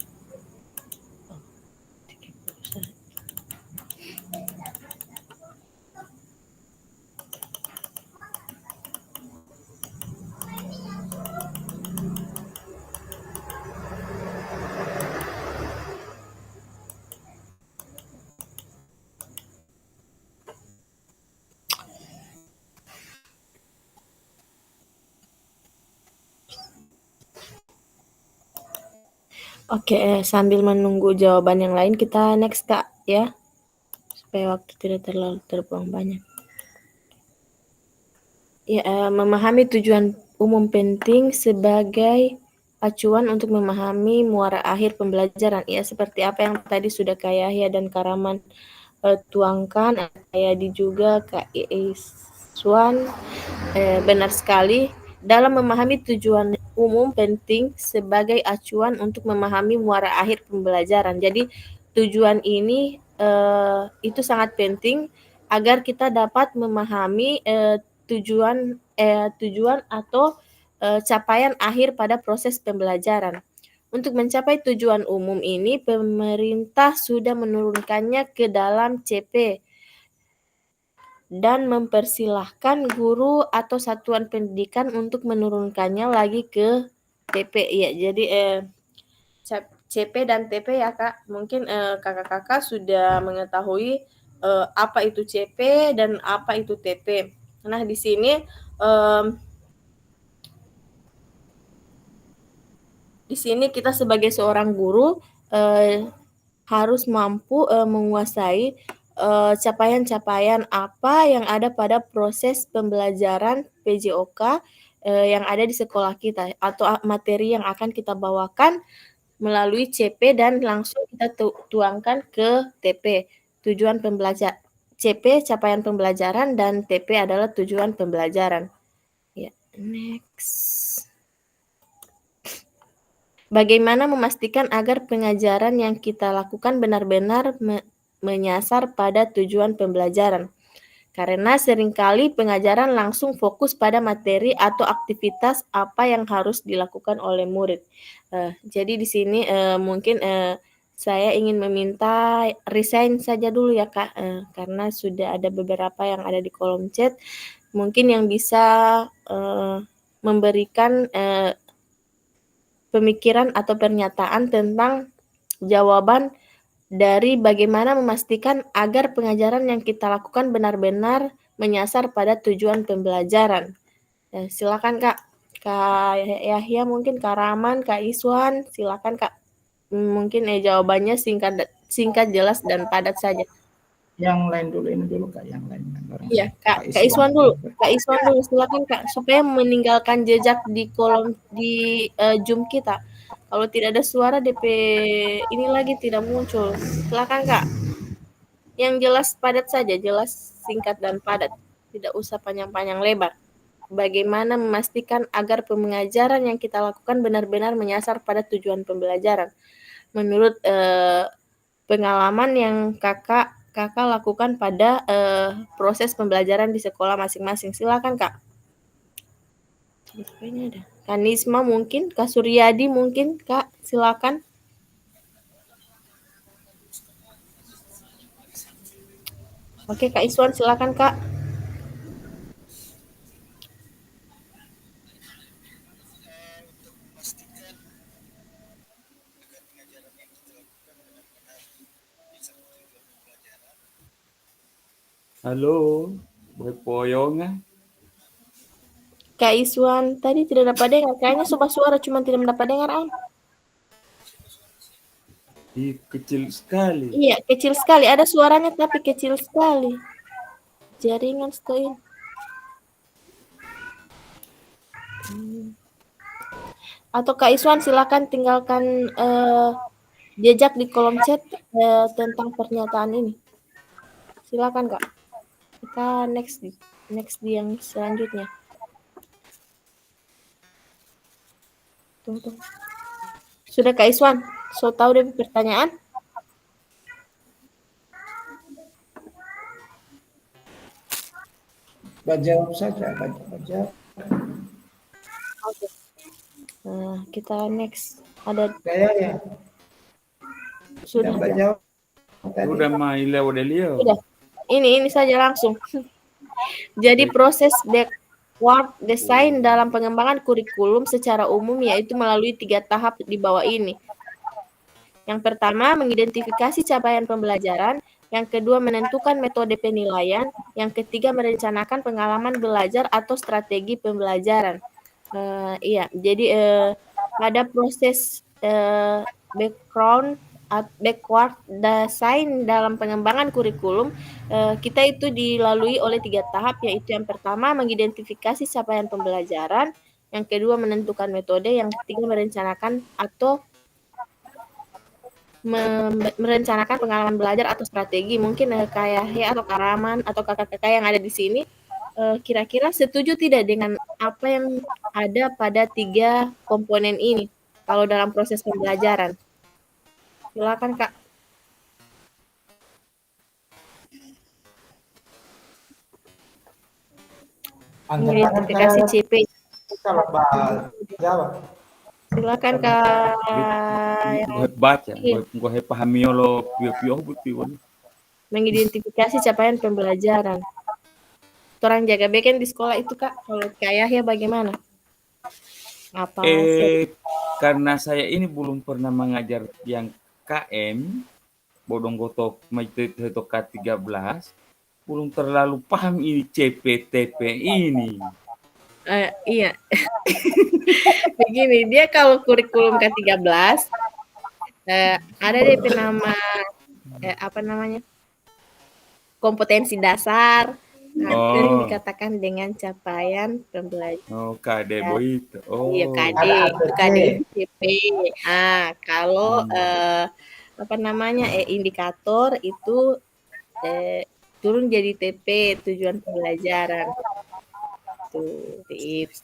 Oke, sambil menunggu jawaban yang lain, kita next, Kak, ya. Supaya waktu tidak terlalu terbuang banyak. Ya, memahami tujuan umum penting sebagai acuan untuk memahami muara akhir pembelajaran. Ya, seperti apa yang tadi sudah Kak Yahya dan Kak Rahman tuangkan, Yadi juga, Kak Iswan, benar sekali. Dalam memahami tujuan umum penting sebagai acuan untuk memahami muara akhir pembelajaran. Jadi tujuan ini itu sangat penting agar kita dapat memahami tujuan atau capaian akhir pada proses pembelajaran. Untuk mencapai tujuan umum ini, pemerintah sudah menurunkannya ke dalam CP dan mempersilahkan guru atau satuan pendidikan untuk menurunkannya lagi ke TP. Ya, jadi CP dan TP ya, Kak. Mungkin kakak-kakak sudah mengetahui apa itu CP dan apa itu TP. Nah, di sini di sini kita sebagai seorang guru harus mampu menguasai capaian-capaian apa yang ada pada proses pembelajaran PJOK yang ada di sekolah kita atau materi yang akan kita bawakan melalui CP dan langsung kita tuangkan ke TP. Tujuan pembelajaran CP capaian pembelajaran dan TP adalah tujuan pembelajaran. Ya, next. Bagaimana memastikan agar pengajaran yang kita lakukan benar-benar menyasar pada tujuan pembelajaran? Karena seringkali pengajaran langsung fokus pada materi atau aktivitas apa yang harus dilakukan oleh murid. Jadi di sini mungkin saya ingin meminta resign saja dulu ya Kak, karena sudah ada beberapa yang ada di kolom chat, mungkin yang bisa memberikan pemikiran atau pernyataan tentang jawaban dari bagaimana memastikan agar pengajaran yang kita lakukan benar-benar menyasar pada tujuan pembelajaran. Silakan Kak. Kak Yahya mungkin, Kak Rahman, Kak Iswan, silakan Kak. Mungkin jawabannya singkat, jelas dan padat saja. Yang lain dulu, ini dulu Kak, yang lain. Iya, Kak Iswan dulu. Kak Iswan dulu, silakan Kak, supaya meninggalkan jejak di kolom di Zoom kita. Kalau tidak ada suara DP ini lagi tidak muncul. Silakan Kak. Yang jelas padat saja, jelas singkat dan padat. Tidak usah panjang-panjang lebar. Bagaimana memastikan agar pengajaran yang kita lakukan benar-benar menyasar pada tujuan pembelajaran? Menurut pengalaman yang kakak lakukan pada proses pembelajaran di sekolah masing-masing. Silakan Kak. Kak Nisma mungkin, Kak Suryadi mungkin, Kak, silakan. Oke, Kak Iswan silakan Kak. Halo, berpoyongan. Kak Iswan tadi tidak dapat dengar, kayaknya subah suara cuma tidak mendapat dengar. Kecil sekali. Iya, kecil sekali. Ada suaranya tapi kecil sekali. Jaringan stoin. Atau Kak Iswan silakan tinggalkan jejak di kolom chat tentang pernyataan ini. Silakan Kak. Kita next di yang selanjutnya. Tunggu. Sudah Kak Iswan? So tahu dari pertanyaan? Jawab saja, baca. Oke. Nah, kita next. Ada Saya ya. Sudah. Jawab. Sudah Maila Wadelio. Sudah. Ini saja langsung. Jadi proses backward design dalam pengembangan kurikulum secara umum yaitu melalui 3 tahap di bawah ini. Yang pertama, mengidentifikasi capaian pembelajaran. Yang kedua, menentukan metode penilaian. Yang ketiga, merencanakan pengalaman belajar atau strategi pembelajaran. Jadi pada proses backward design dalam pengembangan kurikulum, kita itu dilalui oleh 3 tahap, yaitu yang pertama, mengidentifikasi capaian pembelajaran. Yang kedua, menentukan metode. Yang ketiga, merencanakan merencanakan pengalaman belajar atau strategi. Mungkin kayak ya atau Karaman atau kakak-kakak yang ada di sini kira-kira setuju tidak dengan apa yang ada pada 3 komponen ini kalau dalam proses pembelajaran? Silakan Kak. Identifikasi CP. Jawab. Silakan Kak. Baca, gue pahami lo pio betul. Mengidentifikasi capaian pembelajaran. Orang jaga beken di sekolah itu Kak, kalau kayak ya bagaimana? Apa? Karena saya ini belum pernah mengajar yang KM, bodong gotok Maiteto K13, belum terlalu paham ini CPTP ini. Iya. Begini, dia kalau kurikulum K13 ada DP nama apa namanya? Kompetensi dasar. Nah, sering Oh, dikatakan dengan capaian pembelajaran. oh KDBO itu. Iya, Oh, KD, Ada itu APT. KD ICP. Kalau hmm. apa namanya indikator itu turun jadi TP, tujuan pembelajaran. Tuh, tips.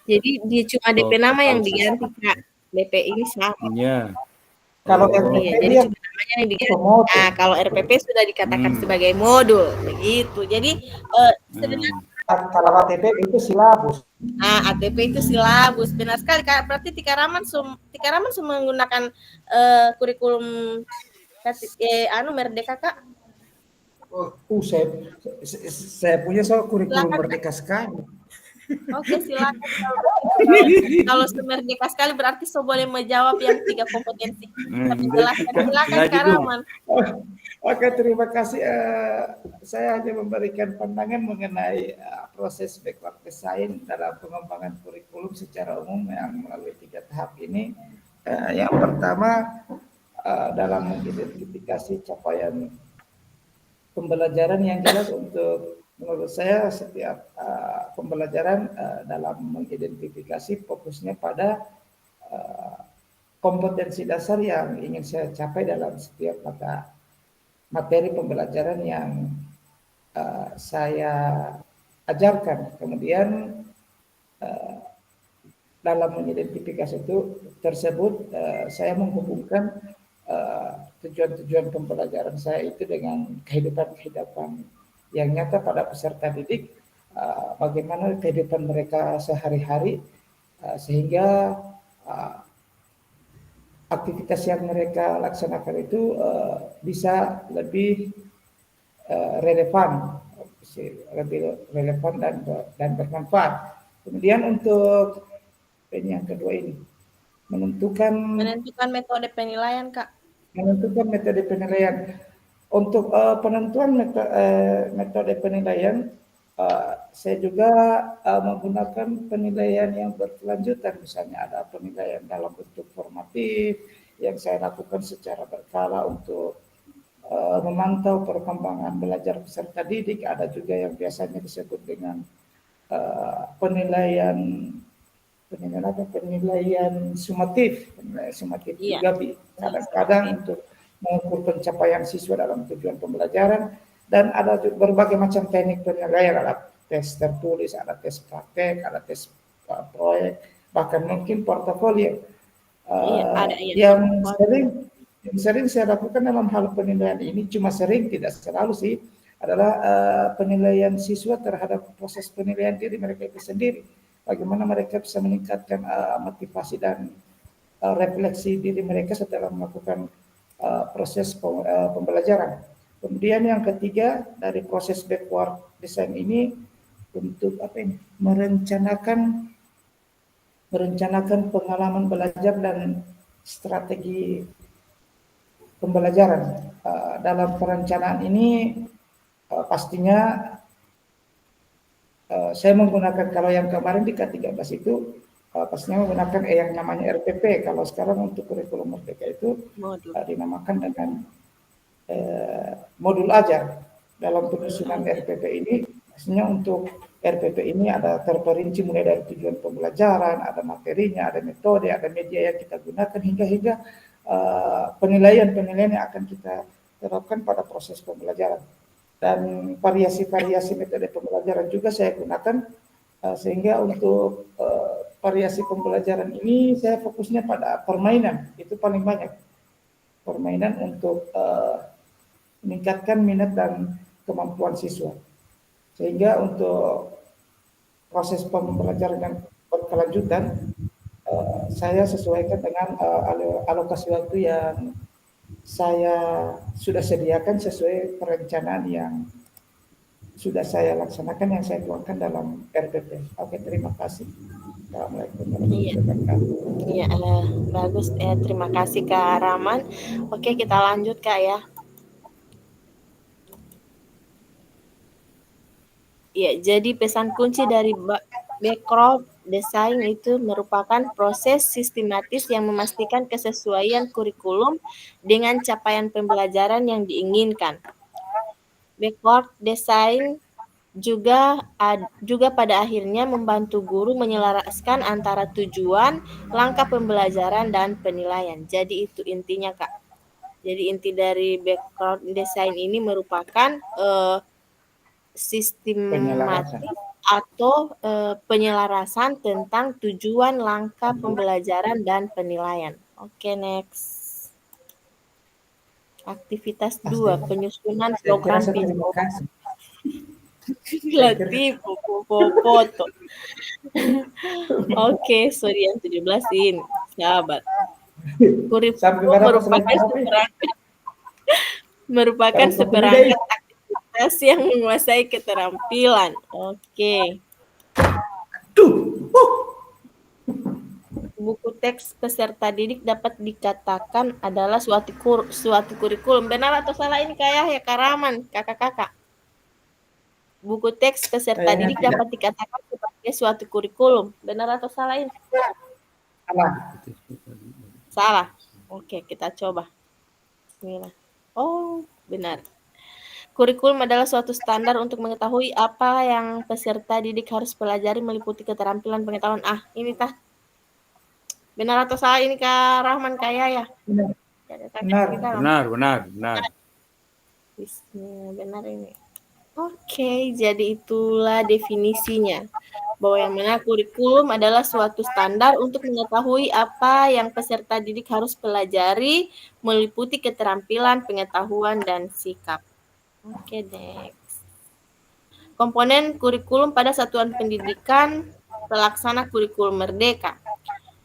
Jadi dia cuma DP Oke, nama yang kalau diganti, Kak. DP ini sama. iya. Kalau Oh, Iya, RPP jadi dia cuma namanya yang diganti. modul. Nah, kalau RPP sudah dikatakan hmm. sebagai modul, begitu. Jadi sebenarnya Kalau ATP itu silabus. ATP itu silabus. Benar sekali, Kak. Berarti Tikaraman menggunakan kurikulum Merdeka, Kak. Saya punya soal kurikulum Silakan, Kak. merdeka sekali. Oke, silakan. Kalau Merdeka sekali berarti so boleh menjawab yang 3 kompetensi. Kita menjelaskan. Silakan, ngaji Kak dulu. Raman. Oke, terima kasih. Saya hanya memberikan pandangan mengenai proses backward design dalam pengembangan kurikulum secara umum yang melalui 3 tahap ini. Yang pertama dalam mengidentifikasi capaian pembelajaran yang jelas untuk menurut saya setiap pembelajaran dalam mengidentifikasi fokusnya pada kompetensi dasar yang ingin saya capai dalam setiap mata materi pembelajaran yang saya ajarkan. Kemudian dalam mengidentifikasi itu tersebut saya menghubungkan tujuan-tujuan pembelajaran saya itu dengan kehidupan yang nyata pada peserta didik, bagaimana kehidupan mereka sehari-hari, sehingga aktivitas yang mereka laksanakan itu bisa lebih relevan dan bermanfaat. Kemudian untuk yang kedua ini menentukan metode penilaian, Kak. Menentukan metode penilaian. Untuk penentuan metode penilaian, saya juga menggunakan penilaian yang berkelanjutan. Misalnya ada penilaian dalam bentuk formatif yang saya lakukan secara berkala untuk memantau perkembangan belajar peserta didik. Ada juga yang biasanya disebut dengan penilaian sumatif. Iya. Juga kadang-kadang untuk mengukur pencapaian siswa dalam tujuan pembelajaran, dan ada berbagai macam teknik penilaian, ada tes tertulis, ada tes praktek, ada tes proyek, bahkan mungkin portofolio. Ada, yang sering saya lakukan dalam hal penilaian ini, cuma sering tidak selalu sih, adalah penilaian siswa terhadap proses penilaian diri mereka itu sendiri. Bagaimana mereka bisa meningkatkan motivasi dan refleksi diri mereka setelah melakukan proses pembelajaran. Kemudian yang ketiga dari proses backward design ini untuk merencanakan pengalaman belajar dan strategi pembelajaran. Dalam perencanaan ini pastinya saya menggunakan, kalau yang kemarin di K13 itu pastinya menggunakan yang namanya RPP. Kalau sekarang untuk kurikulum merdeka itu dinamakan dengan modul ajar. Dalam penyusunan RPP ini, pastinya untuk RPP ini ada terperinci mulai dari tujuan pembelajaran, ada materinya, ada metode, ada media yang kita gunakan, hingga penilaian yang akan kita terapkan pada proses pembelajaran. Dan variasi-variasi metode pembelajaran juga saya gunakan, sehingga untuk variasi pembelajaran ini saya fokusnya pada permainan, itu paling banyak. Permainan untuk meningkatkan minat dan kemampuan siswa. Sehingga untuk proses pembelajaran yang berkelanjutan, saya sesuaikan dengan alokasi waktu yang saya sudah sediakan sesuai perencanaan yang sudah saya laksanakan, yang saya tuangkan dalam RPP. Oke, terima kasih. Assalamualaikum warahmatullahi wabarakatuh. Iya, bagus. Terima kasih Kak Raman. Oke, kita lanjut Kak ya. Ya, jadi pesan kunci dari background design itu merupakan proses sistematis yang memastikan kesesuaian kurikulum dengan capaian pembelajaran yang diinginkan. Backward design juga pada akhirnya membantu guru menyelaraskan antara tujuan, langkah pembelajaran, dan penilaian. Jadi itu intinya, Kak. Jadi inti dari background design ini merupakan sistematis atau penyelarasan tentang tujuan, langkah pembelajaran, dan penilaian. Oke, next. Aktivitas 2, penyusunan program Terima kasih. Latih foto. Oke, sorry yang 17 ini, sahabat. Kurikulum merupakan seperangkat aktivitas yang menguasai keterampilan. Oke. Buku teks peserta didik dapat dikatakan adalah suatu kurikulum. Benar atau salah ini kayak ya Karaman, kakak-kakak? Buku teks peserta didik dapat dikatakan sebagai suatu kurikulum. Benar atau salah ini? Salah. Oke, kita coba. Bismillah. Oh, benar. Kurikulum adalah suatu standar untuk mengetahui apa yang peserta didik harus pelajari meliputi keterampilan pengetahuan. Ini tah. Benar atau salah ini Kak Rahman ya? Benar. Bismillah, benar ini. Oke, jadi itulah definisinya. Bahwa yang mana kurikulum adalah suatu standar untuk mengetahui apa yang peserta didik harus pelajari meliputi keterampilan, pengetahuan, dan sikap. Oke, next. Komponen kurikulum pada satuan pendidikan pelaksana kurikulum merdeka.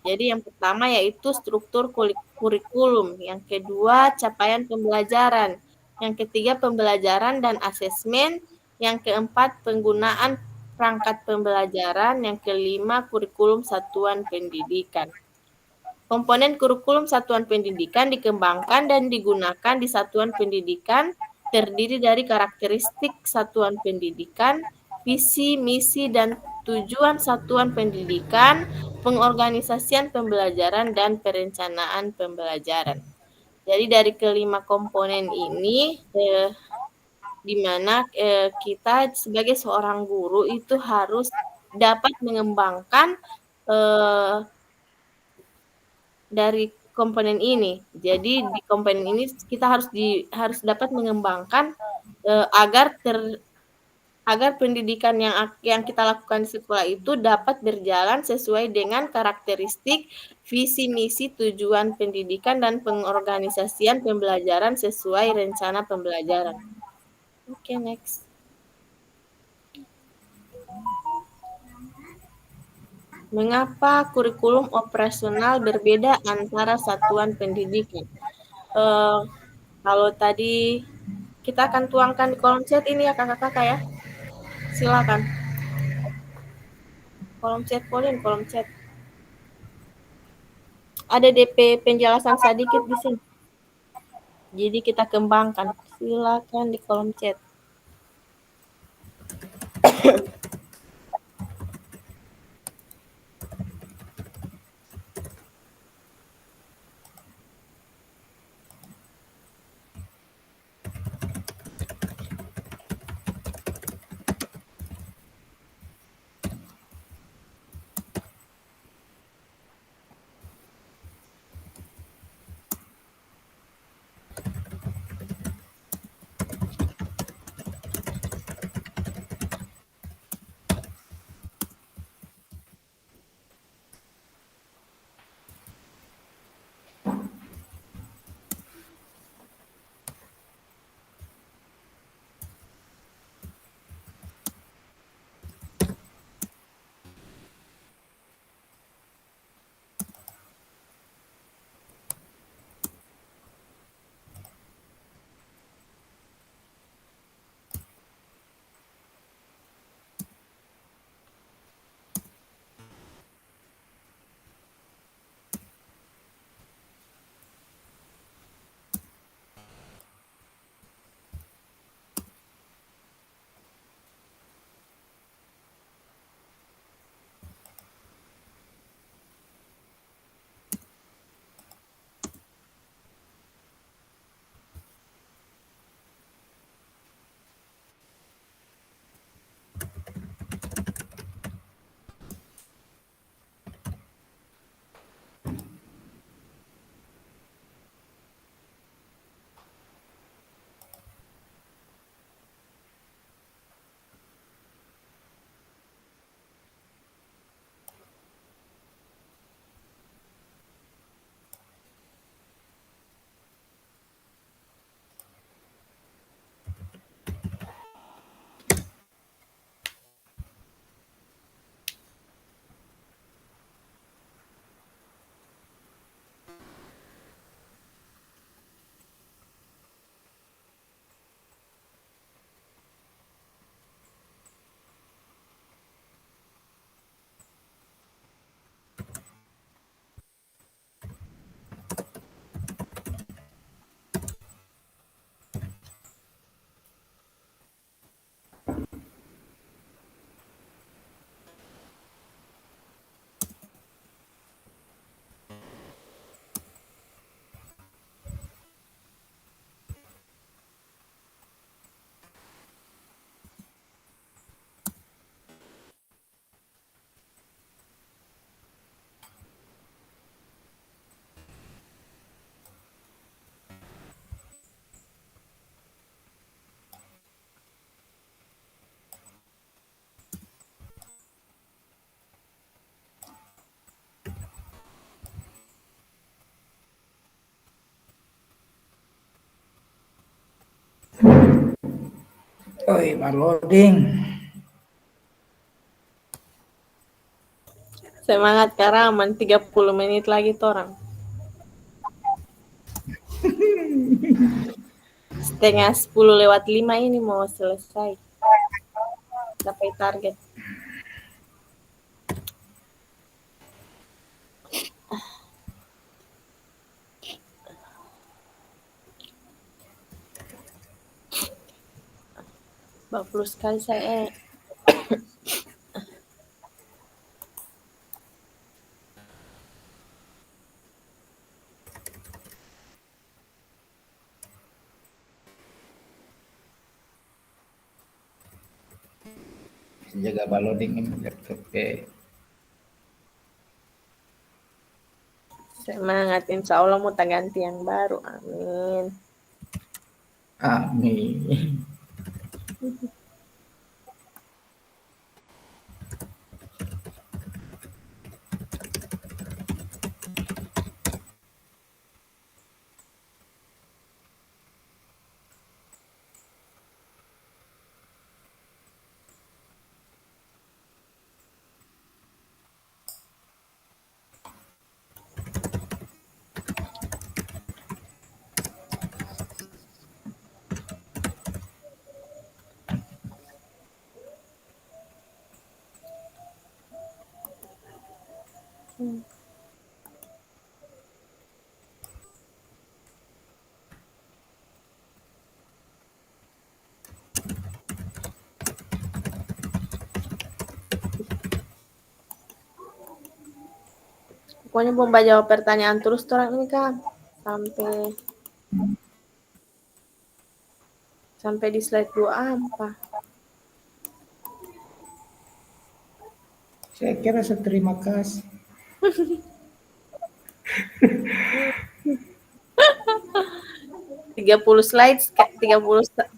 Jadi yang pertama yaitu struktur kurikulum, yang kedua capaian pembelajaran, yang ketiga pembelajaran dan asesmen, yang keempat penggunaan perangkat pembelajaran, yang kelima kurikulum satuan pendidikan. Komponen kurikulum satuan pendidikan dikembangkan dan digunakan di satuan pendidikan terdiri dari karakteristik satuan pendidikan, visi, misi, dan tujuan satuan pendidikan, pengorganisasian pembelajaran, dan perencanaan pembelajaran. Jadi dari kelima komponen ini, di mana kita sebagai seorang guru itu harus dapat mengembangkan dari komponen ini. Jadi di komponen ini kita harus dapat mengembangkan agar pendidikan yang kita lakukan di sekolah itu dapat berjalan sesuai dengan karakteristik, visi, misi, tujuan pendidikan, dan pengorganisasian pembelajaran sesuai rencana pembelajaran. Oke, next. Mengapa kurikulum operasional berbeda antara satuan pendidikan? Kalau tadi kita akan tuangkan di kolom chat ini ya kakak-kakak ya. Silakan. Kolom chat, kolom chat. Ada DP penjelasan sedikit di sini. Jadi kita kembangkan. Silakan di kolom chat. Oi, loading. Semangat Karaman, 30 menit lagi torang. Setengah 10:05 ini mau selesai. Capai target. Baplu sekali saya. Jaga baloding ini laptopnya. Semangat, insya Allah mau tak ganti yang baru. Amin. Amin. Pokoknya bomba jawab pertanyaan terus orang ini kan sampai di slide 2 apa? Saya kira terima kasih. Tiga 30 slide,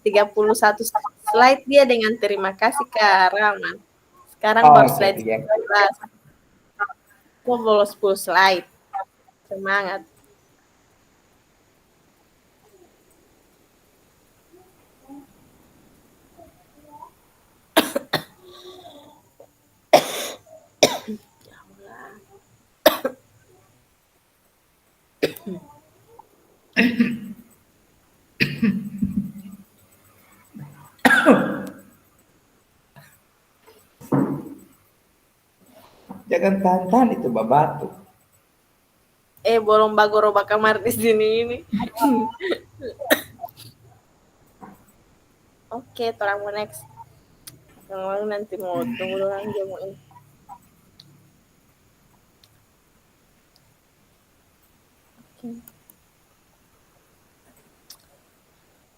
31 slide dia dengan terima kasih Kak Rahman. Sekarang baru slide 11. Kok bolos 10 slide. Semangat. Jangan tahan-tahan itu babatu. Bolong bagoro kamar di sini ini. Oke, orang mau next. Yang lalu nanti mau tunggu orang dia mau ini.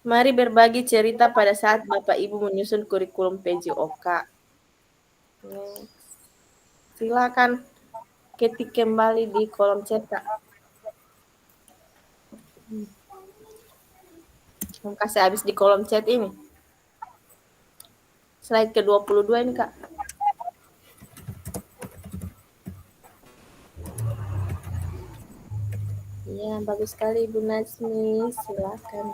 Mari berbagi cerita pada saat Bapak Ibu menyusun kurikulum PJOK. Silakan ketik kembali di kolom chat, Kak. Kasih habis di kolom chat ini. Slide ke-22 ini, Kak. Iya, bagus sekali Ibu Nazmi. Silakan.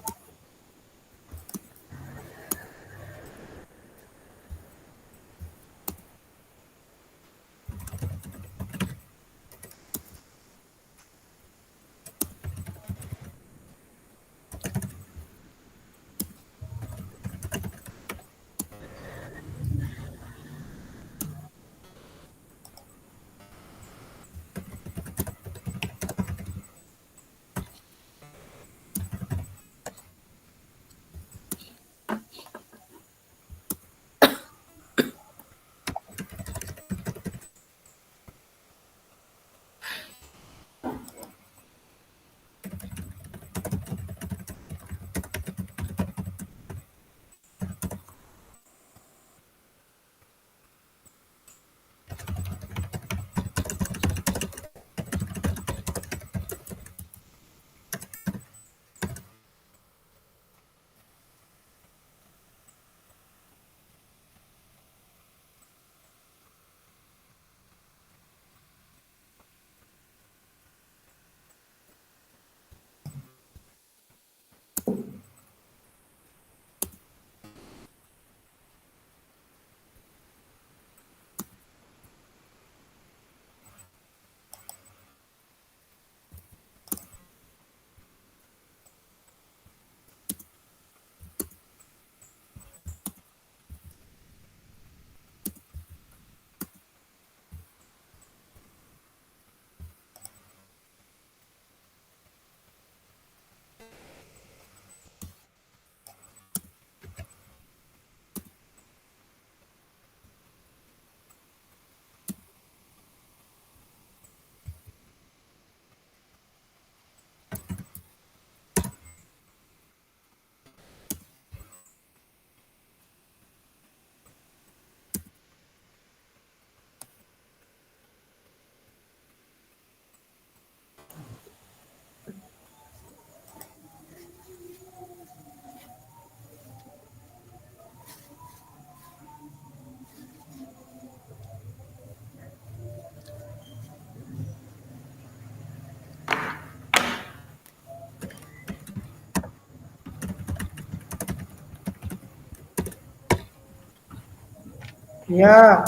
Ya,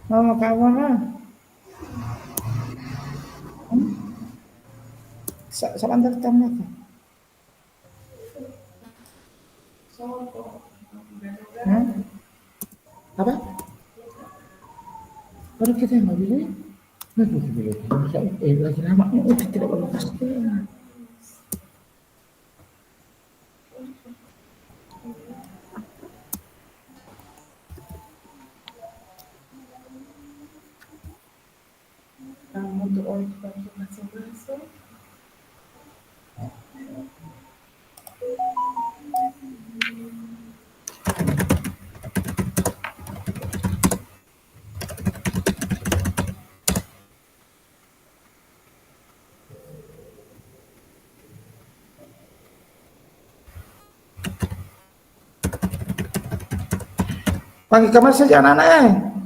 mau kamu mana? Salam tertanda. Hmm? Apa? Baru kita yang nggak boleh. Nggak boleh. Lagi lama. Tidak boleh pasti. Untuk oleh masing-masing. Panggil kamar saja anak-anak.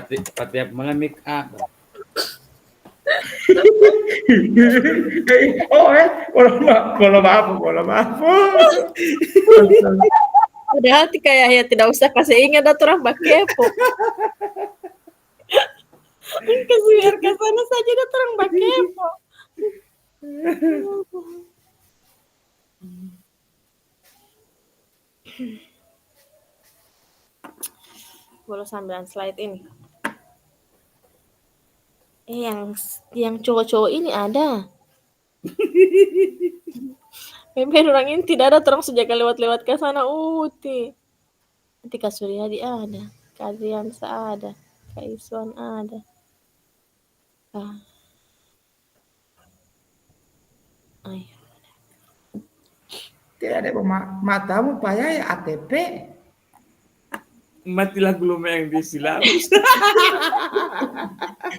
Patiap malam make up. Bola maaf. Padahal kayak ya tidak usah kasih ingat ada orang bakepo. Kasih biar ke sana saja ada orang bakepo. Boleh sambilan slide ini. Yang cowok-cowok ini ada. Memang orang ini tidak ada terang sejak lewat-lewat ke sana. Uti. Nanti Kak Suryadi ada. Kak Adriansa ada. Kak Iswan ada. Ayo. Tidak ada matamu payah ya ATP. Matilah belum yang disilapus.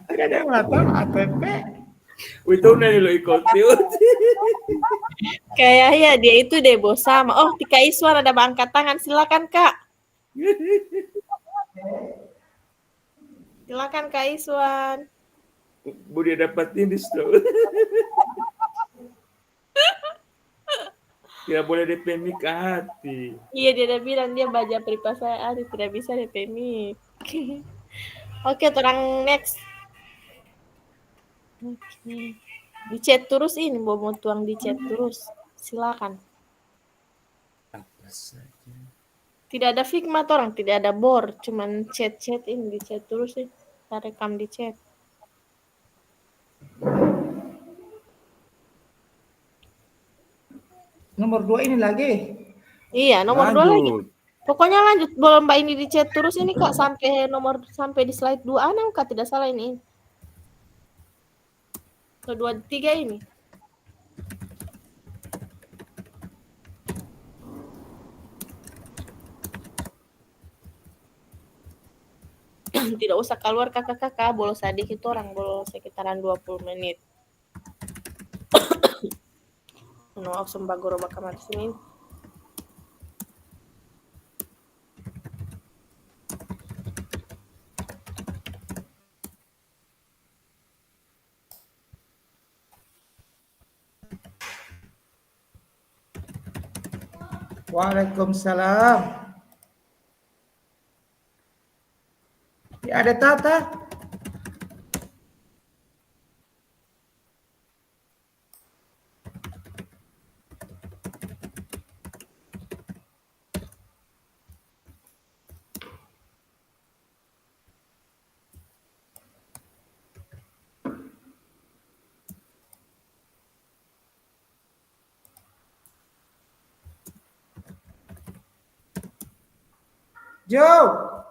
Tidak ada matamu ATP. Itu nih lo ikut. Kayak ya dia itu deh bos sama. Oh, Tika Iswan ada angkat tangan. Silakan Kak. Silakan Kak Iswan. Budi dapatin di store. Tidak boleh DP mic hati. Iya dia udah bilang dia baca peripasaan tidak bisa DP mic. Oke, orang next. Oke. Di chat terus ini mau tuang di chat terus. Silakan. Apa saja. Tidak ada Figma orang, tidak ada bor, cuman chat-chat ini di chat terus sih. Kita rekam di chat. Nomor 2 ini lagi. Iya, nomor 2 lagi. Pokoknya lanjut lomba ini di chat terus ini Kak sampai di slide 2 Kak tidak salah ini. Kedua 3 ini. Tidak usah keluar kakak-kakak, boleh sedikit orang, boleh sekitaran 20 menit. No, sembagoro bakal sini. Waalaikumsalam. Ya ada Tata. Joe.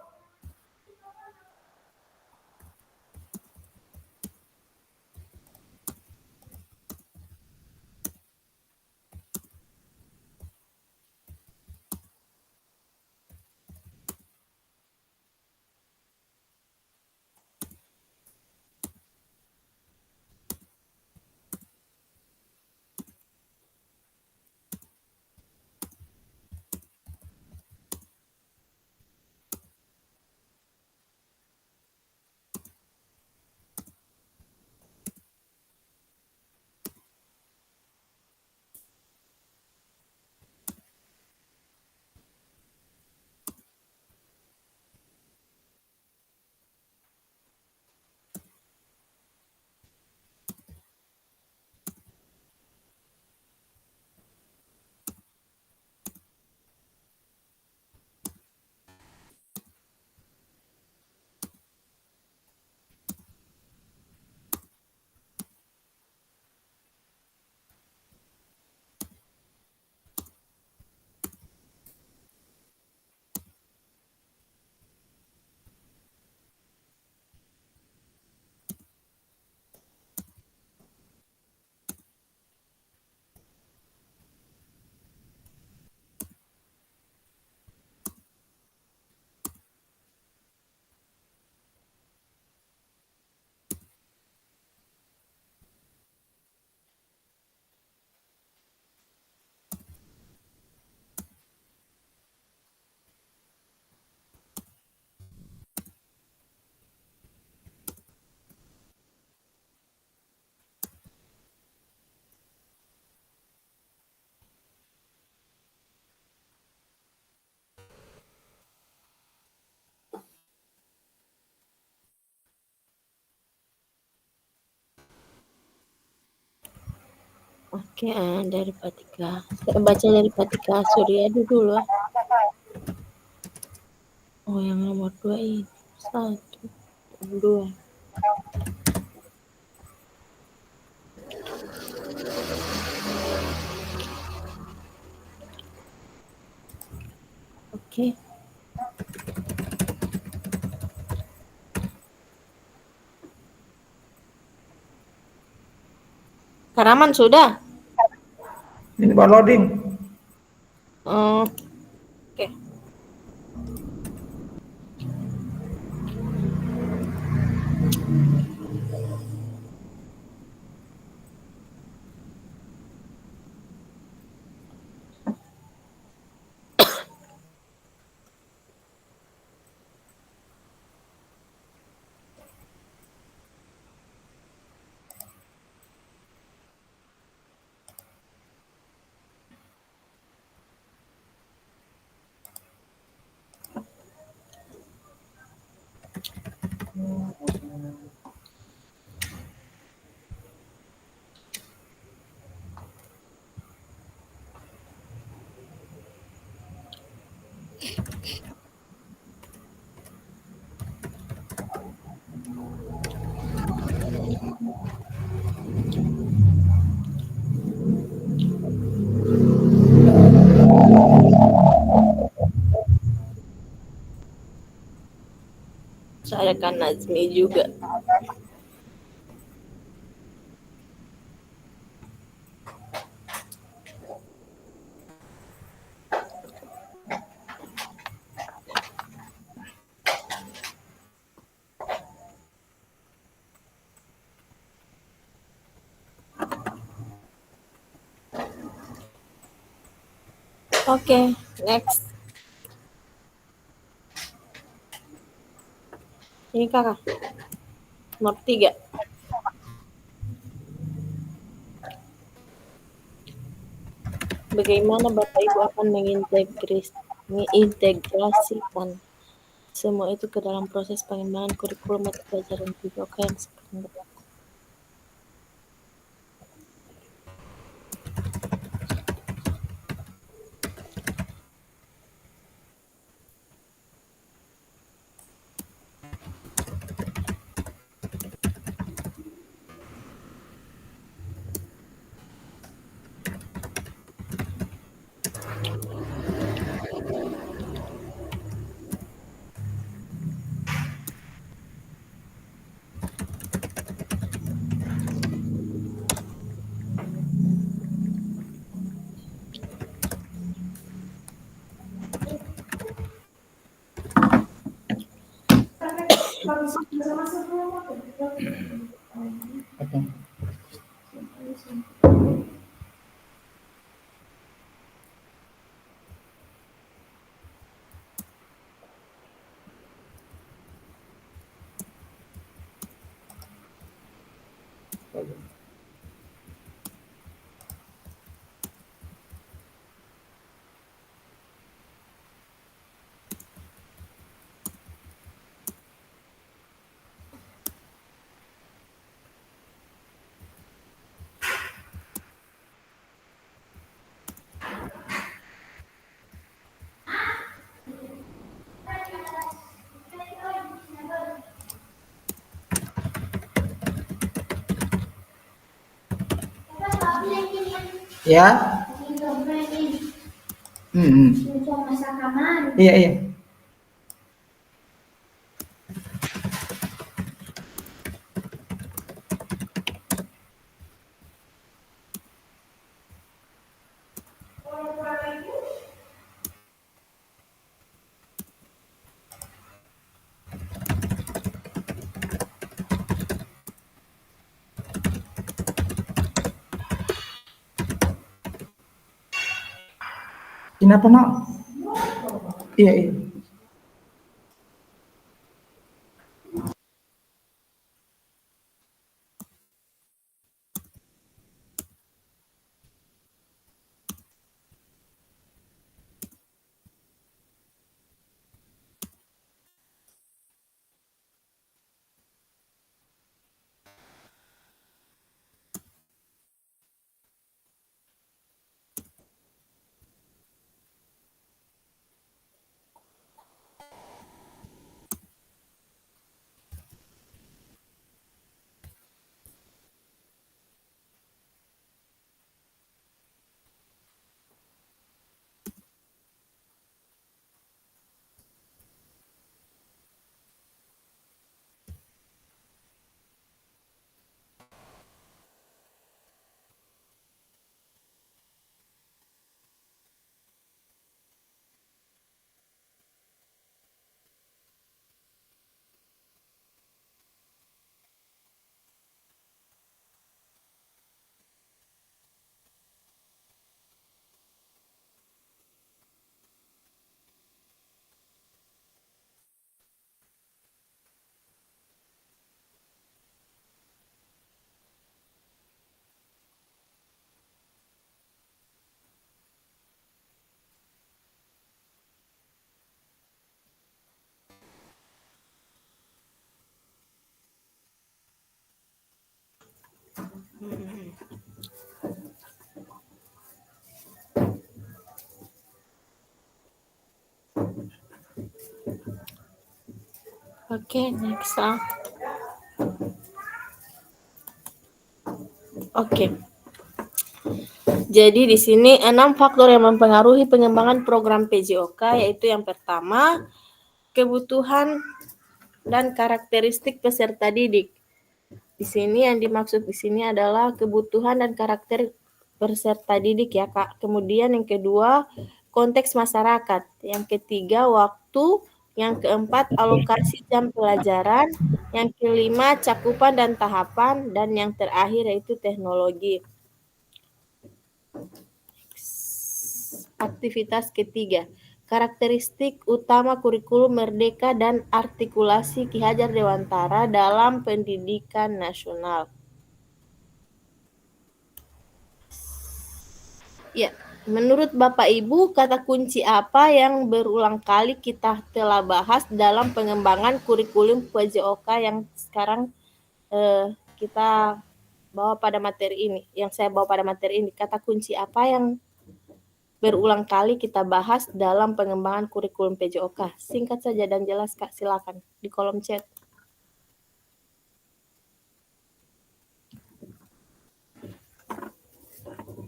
Oke, dari Patika. Saya baca dari Patika Suryadi dulu. Oh, yang nomor 2 ini. 1, 2. Oke. Karaman sudah? Ini baru loading. Oke. Saya kan Nazmi juga. Oke, next. Ini kakak. Nomor 3. Bagaimana Bapak Ibu akan mengintegrasikan semua itu ke dalam proses pengembangan kurikulum mata pelajaran PJOK yang sekarang berlaku? Ya. Iya, iya. Kenapa, Nak? Iya, iya. Oke, next. Oke. Jadi di sini 6 faktor yang mempengaruhi pengembangan program PJOK, yaitu yang pertama, kebutuhan dan karakteristik peserta didik. Di sini yang dimaksud di sini adalah kebutuhan dan karakter peserta didik ya, Kak. Kemudian yang kedua, konteks masyarakat. Yang ketiga, waktu. Yang keempat, alokasi jam pelajaran. Yang kelima, cakupan dan tahapan. Dan yang terakhir yaitu teknologi. Aktivitas ketiga, karakteristik utama kurikulum Merdeka dan artikulasi Ki Hajar Dewantara dalam pendidikan nasional. Ya, menurut Bapak Ibu, kata kunci apa yang berulang kali kita telah bahas dalam pengembangan kurikulum PJOK yang sekarang kita bawa pada materi ini, yang saya bawa pada materi ini? Kata kunci apa yang berulang kali kita bahas dalam pengembangan kurikulum PJOK? Singkat saja dan jelas, Kak. Silakan di kolom chat.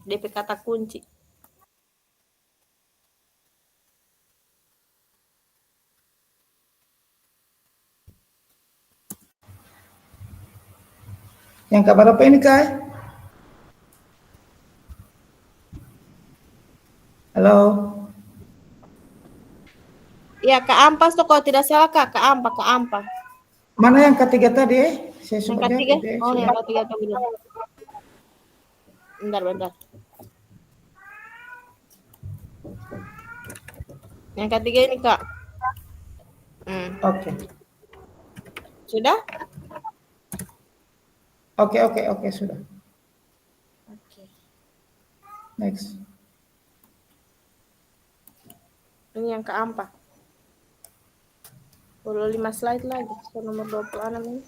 DP kata kunci. Yang kabar apa ini, Kak? Halo. Ya, Kak Ampas tuh kalau tidak salah, Kak. Kak Ampa. Mana yang ketiga tadi? Saya Yang sempat ketiga? lihat, Oh, yang ketiga tuh benar. Bentar. Yang ketiga ini, Kak. Oke. Sudah? Oke, sudah. Oke. Next. Ini yang keempat. 25 slide lagi. So, nomor 26 ini.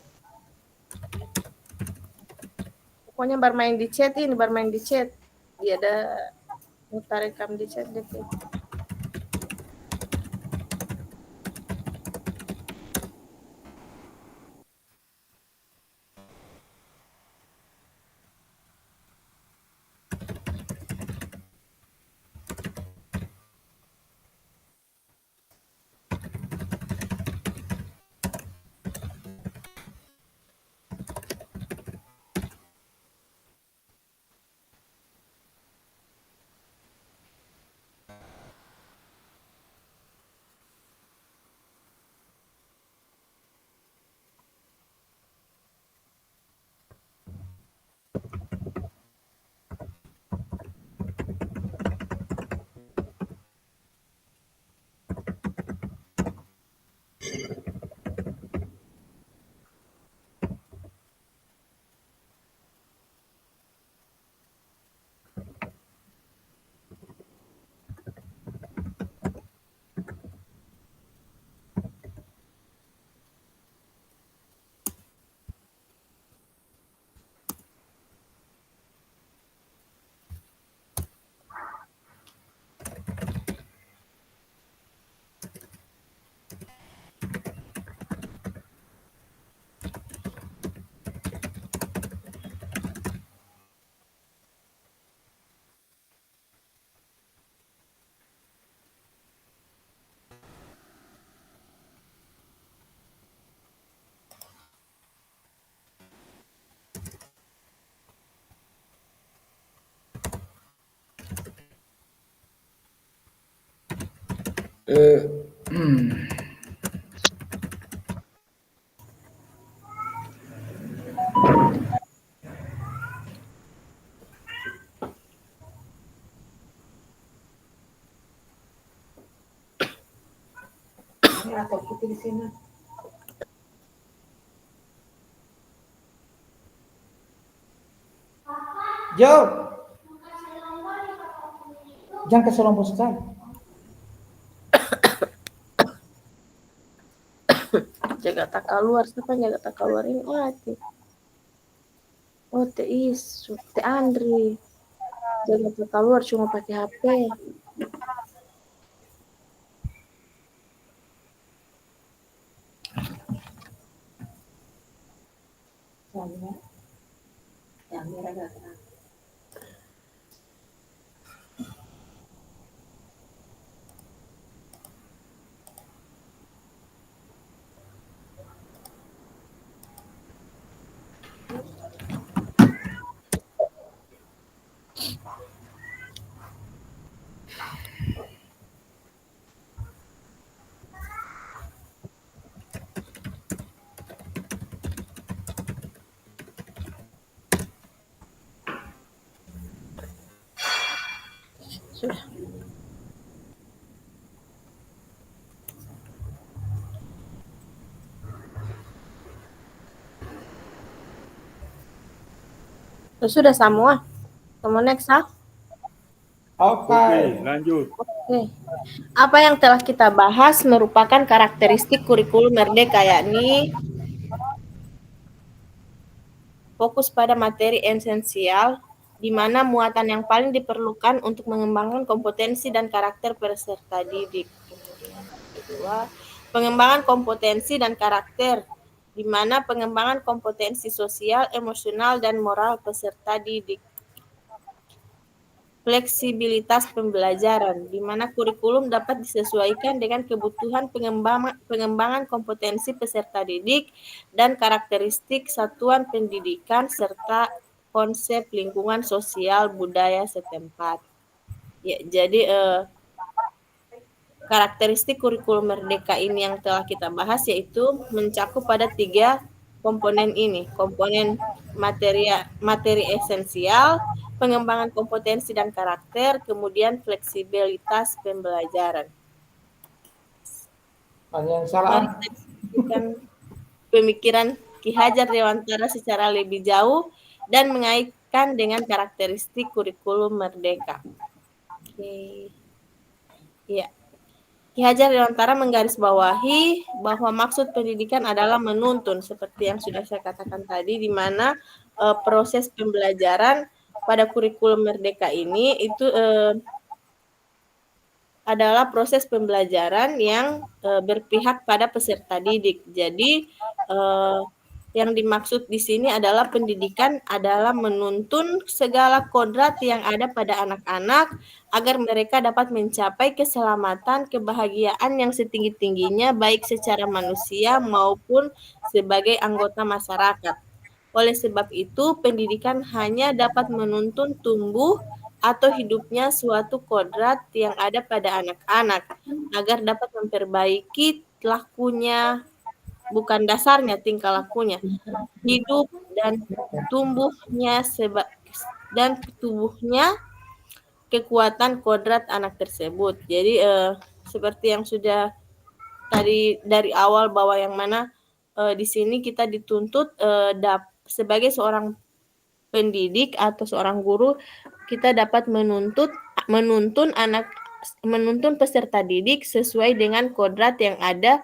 Pokoknya bermain di chat. Dia ada mutar rekam di chat deh. Di sini. Jo. Jangan keselompok sekali. Jaga tak keluar. Siapa jaga tak keluar ini? Oh, Teh Andri. Jaga tak keluar cuma pakai HP. Sudah. Sudah semua. Kamu next, ha? Oke. Lanjut. Oke. Apa yang telah kita bahas merupakan karakteristik kurikulum Merdeka, yakni fokus pada materi esensial, di mana muatan yang paling diperlukan untuk mengembangkan kompetensi dan karakter peserta didik. Kedua, pengembangan kompetensi dan karakter, di mana pengembangan kompetensi sosial, emosional, dan moral peserta didik. Fleksibilitas pembelajaran, di mana kurikulum dapat disesuaikan dengan kebutuhan pengembangan kompetensi peserta didik dan karakteristik satuan pendidikan serta konsep lingkungan sosial budaya setempat. Ya, jadi karakteristik kurikulum Merdeka ini yang telah kita bahas yaitu mencakup pada 3 komponen ini, komponen materi esensial, pengembangan kompetensi dan karakter, kemudian fleksibilitas pembelajaran. Banyak yang Mari salah. kita diskusikan pemikiran Ki Hajar Dewantara secara lebih jauh dan mengaitkan dengan karakteristik kurikulum Merdeka. Oke. Ya. Ki Hajar Dewantara menggarisbawahi bahwa maksud pendidikan adalah menuntun, seperti yang sudah saya katakan tadi, di mana proses pembelajaran pada kurikulum Merdeka ini itu adalah proses pembelajaran yang berpihak pada peserta didik. Jadi yang dimaksud di sini adalah pendidikan adalah menuntun segala kodrat yang ada pada anak-anak agar mereka dapat mencapai keselamatan, kebahagiaan yang setinggi-tingginya baik secara manusia maupun sebagai anggota masyarakat. Oleh sebab itu, pendidikan hanya dapat menuntun tumbuh atau hidupnya suatu kodrat yang ada pada anak-anak agar dapat memperbaiki lakunya, bukan dasarnya, tingkah lakunya, hidup dan tumbuhnya kekuatan kodrat anak tersebut. Jadi seperti yang sudah tadi dari awal bahwa yang mana di sini kita dituntut sebagai seorang pendidik atau seorang guru, kita dapat menuntun peserta didik sesuai dengan kodrat yang ada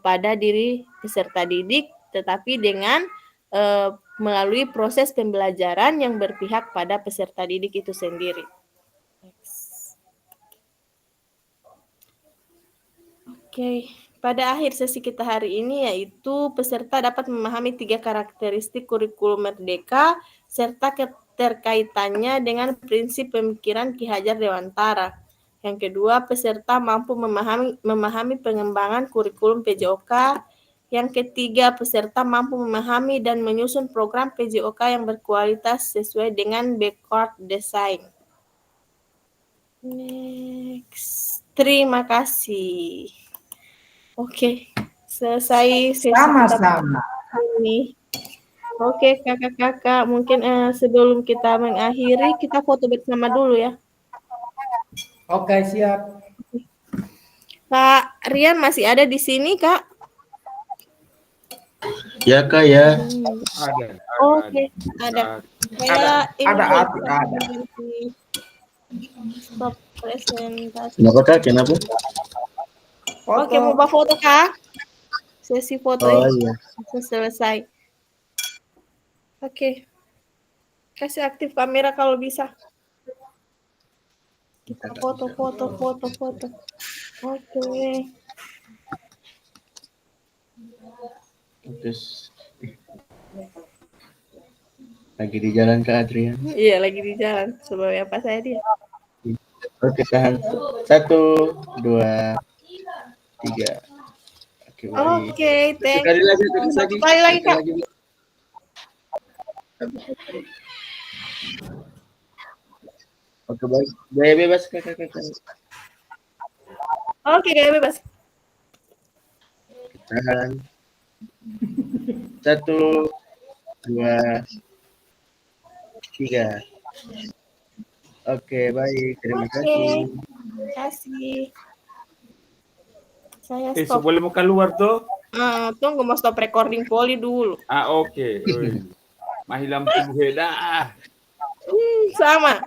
pada diri peserta didik, tetapi dengan melalui proses pembelajaran yang berpihak pada peserta didik itu sendiri. Oke, pada akhir sesi kita hari ini yaitu peserta dapat memahami 3 karakteristik kurikulum Merdeka serta keterkaitannya dengan prinsip pemikiran Ki Hajar Dewantara. Yang kedua, peserta mampu memahami pengembangan kurikulum PJOK. Yang ketiga, peserta mampu memahami dan menyusun program PJOK yang berkualitas sesuai dengan backward design. Next. Terima kasih. Oke, selesai sesi Sama-sama. ini. Oke, kakak-kakak, mungkin sebelum kita mengakhiri, kita foto bersama dulu ya. Oke, siap. Kak Rian masih ada di sini, Kak? Ya, Kak, ya. Ada. Oke, ada. Saya Ada. Stop presentasi. Kenapa, Kak? Kenapa? Foto. Oke, mau bawa foto, Kak? Sesi foto Oh, ini iya. selesai. Oke. Kasih aktif kamera kalau bisa. Kita foto. Oke. Oke. Lagi di jalan Kak Adrian. Iya, lagi di jalan. Coba apa saya dia? Oke, tahan. 1, 2, 3. Oke, baik. Oke, thank Sekali you. lagi, Satu kali lagi, Kak. Oke, baik. Gaya bebas, Kak. Oke, gaya bebas. Tahan. 1, 2, 3. Oke, baik. Terima Oke. kasih. Terima kasih. Saya So stop. boleh mau keluar tuh? Tunggu mau stop recording Poli dulu. Oke. Mahilam tubuh dah. Sama.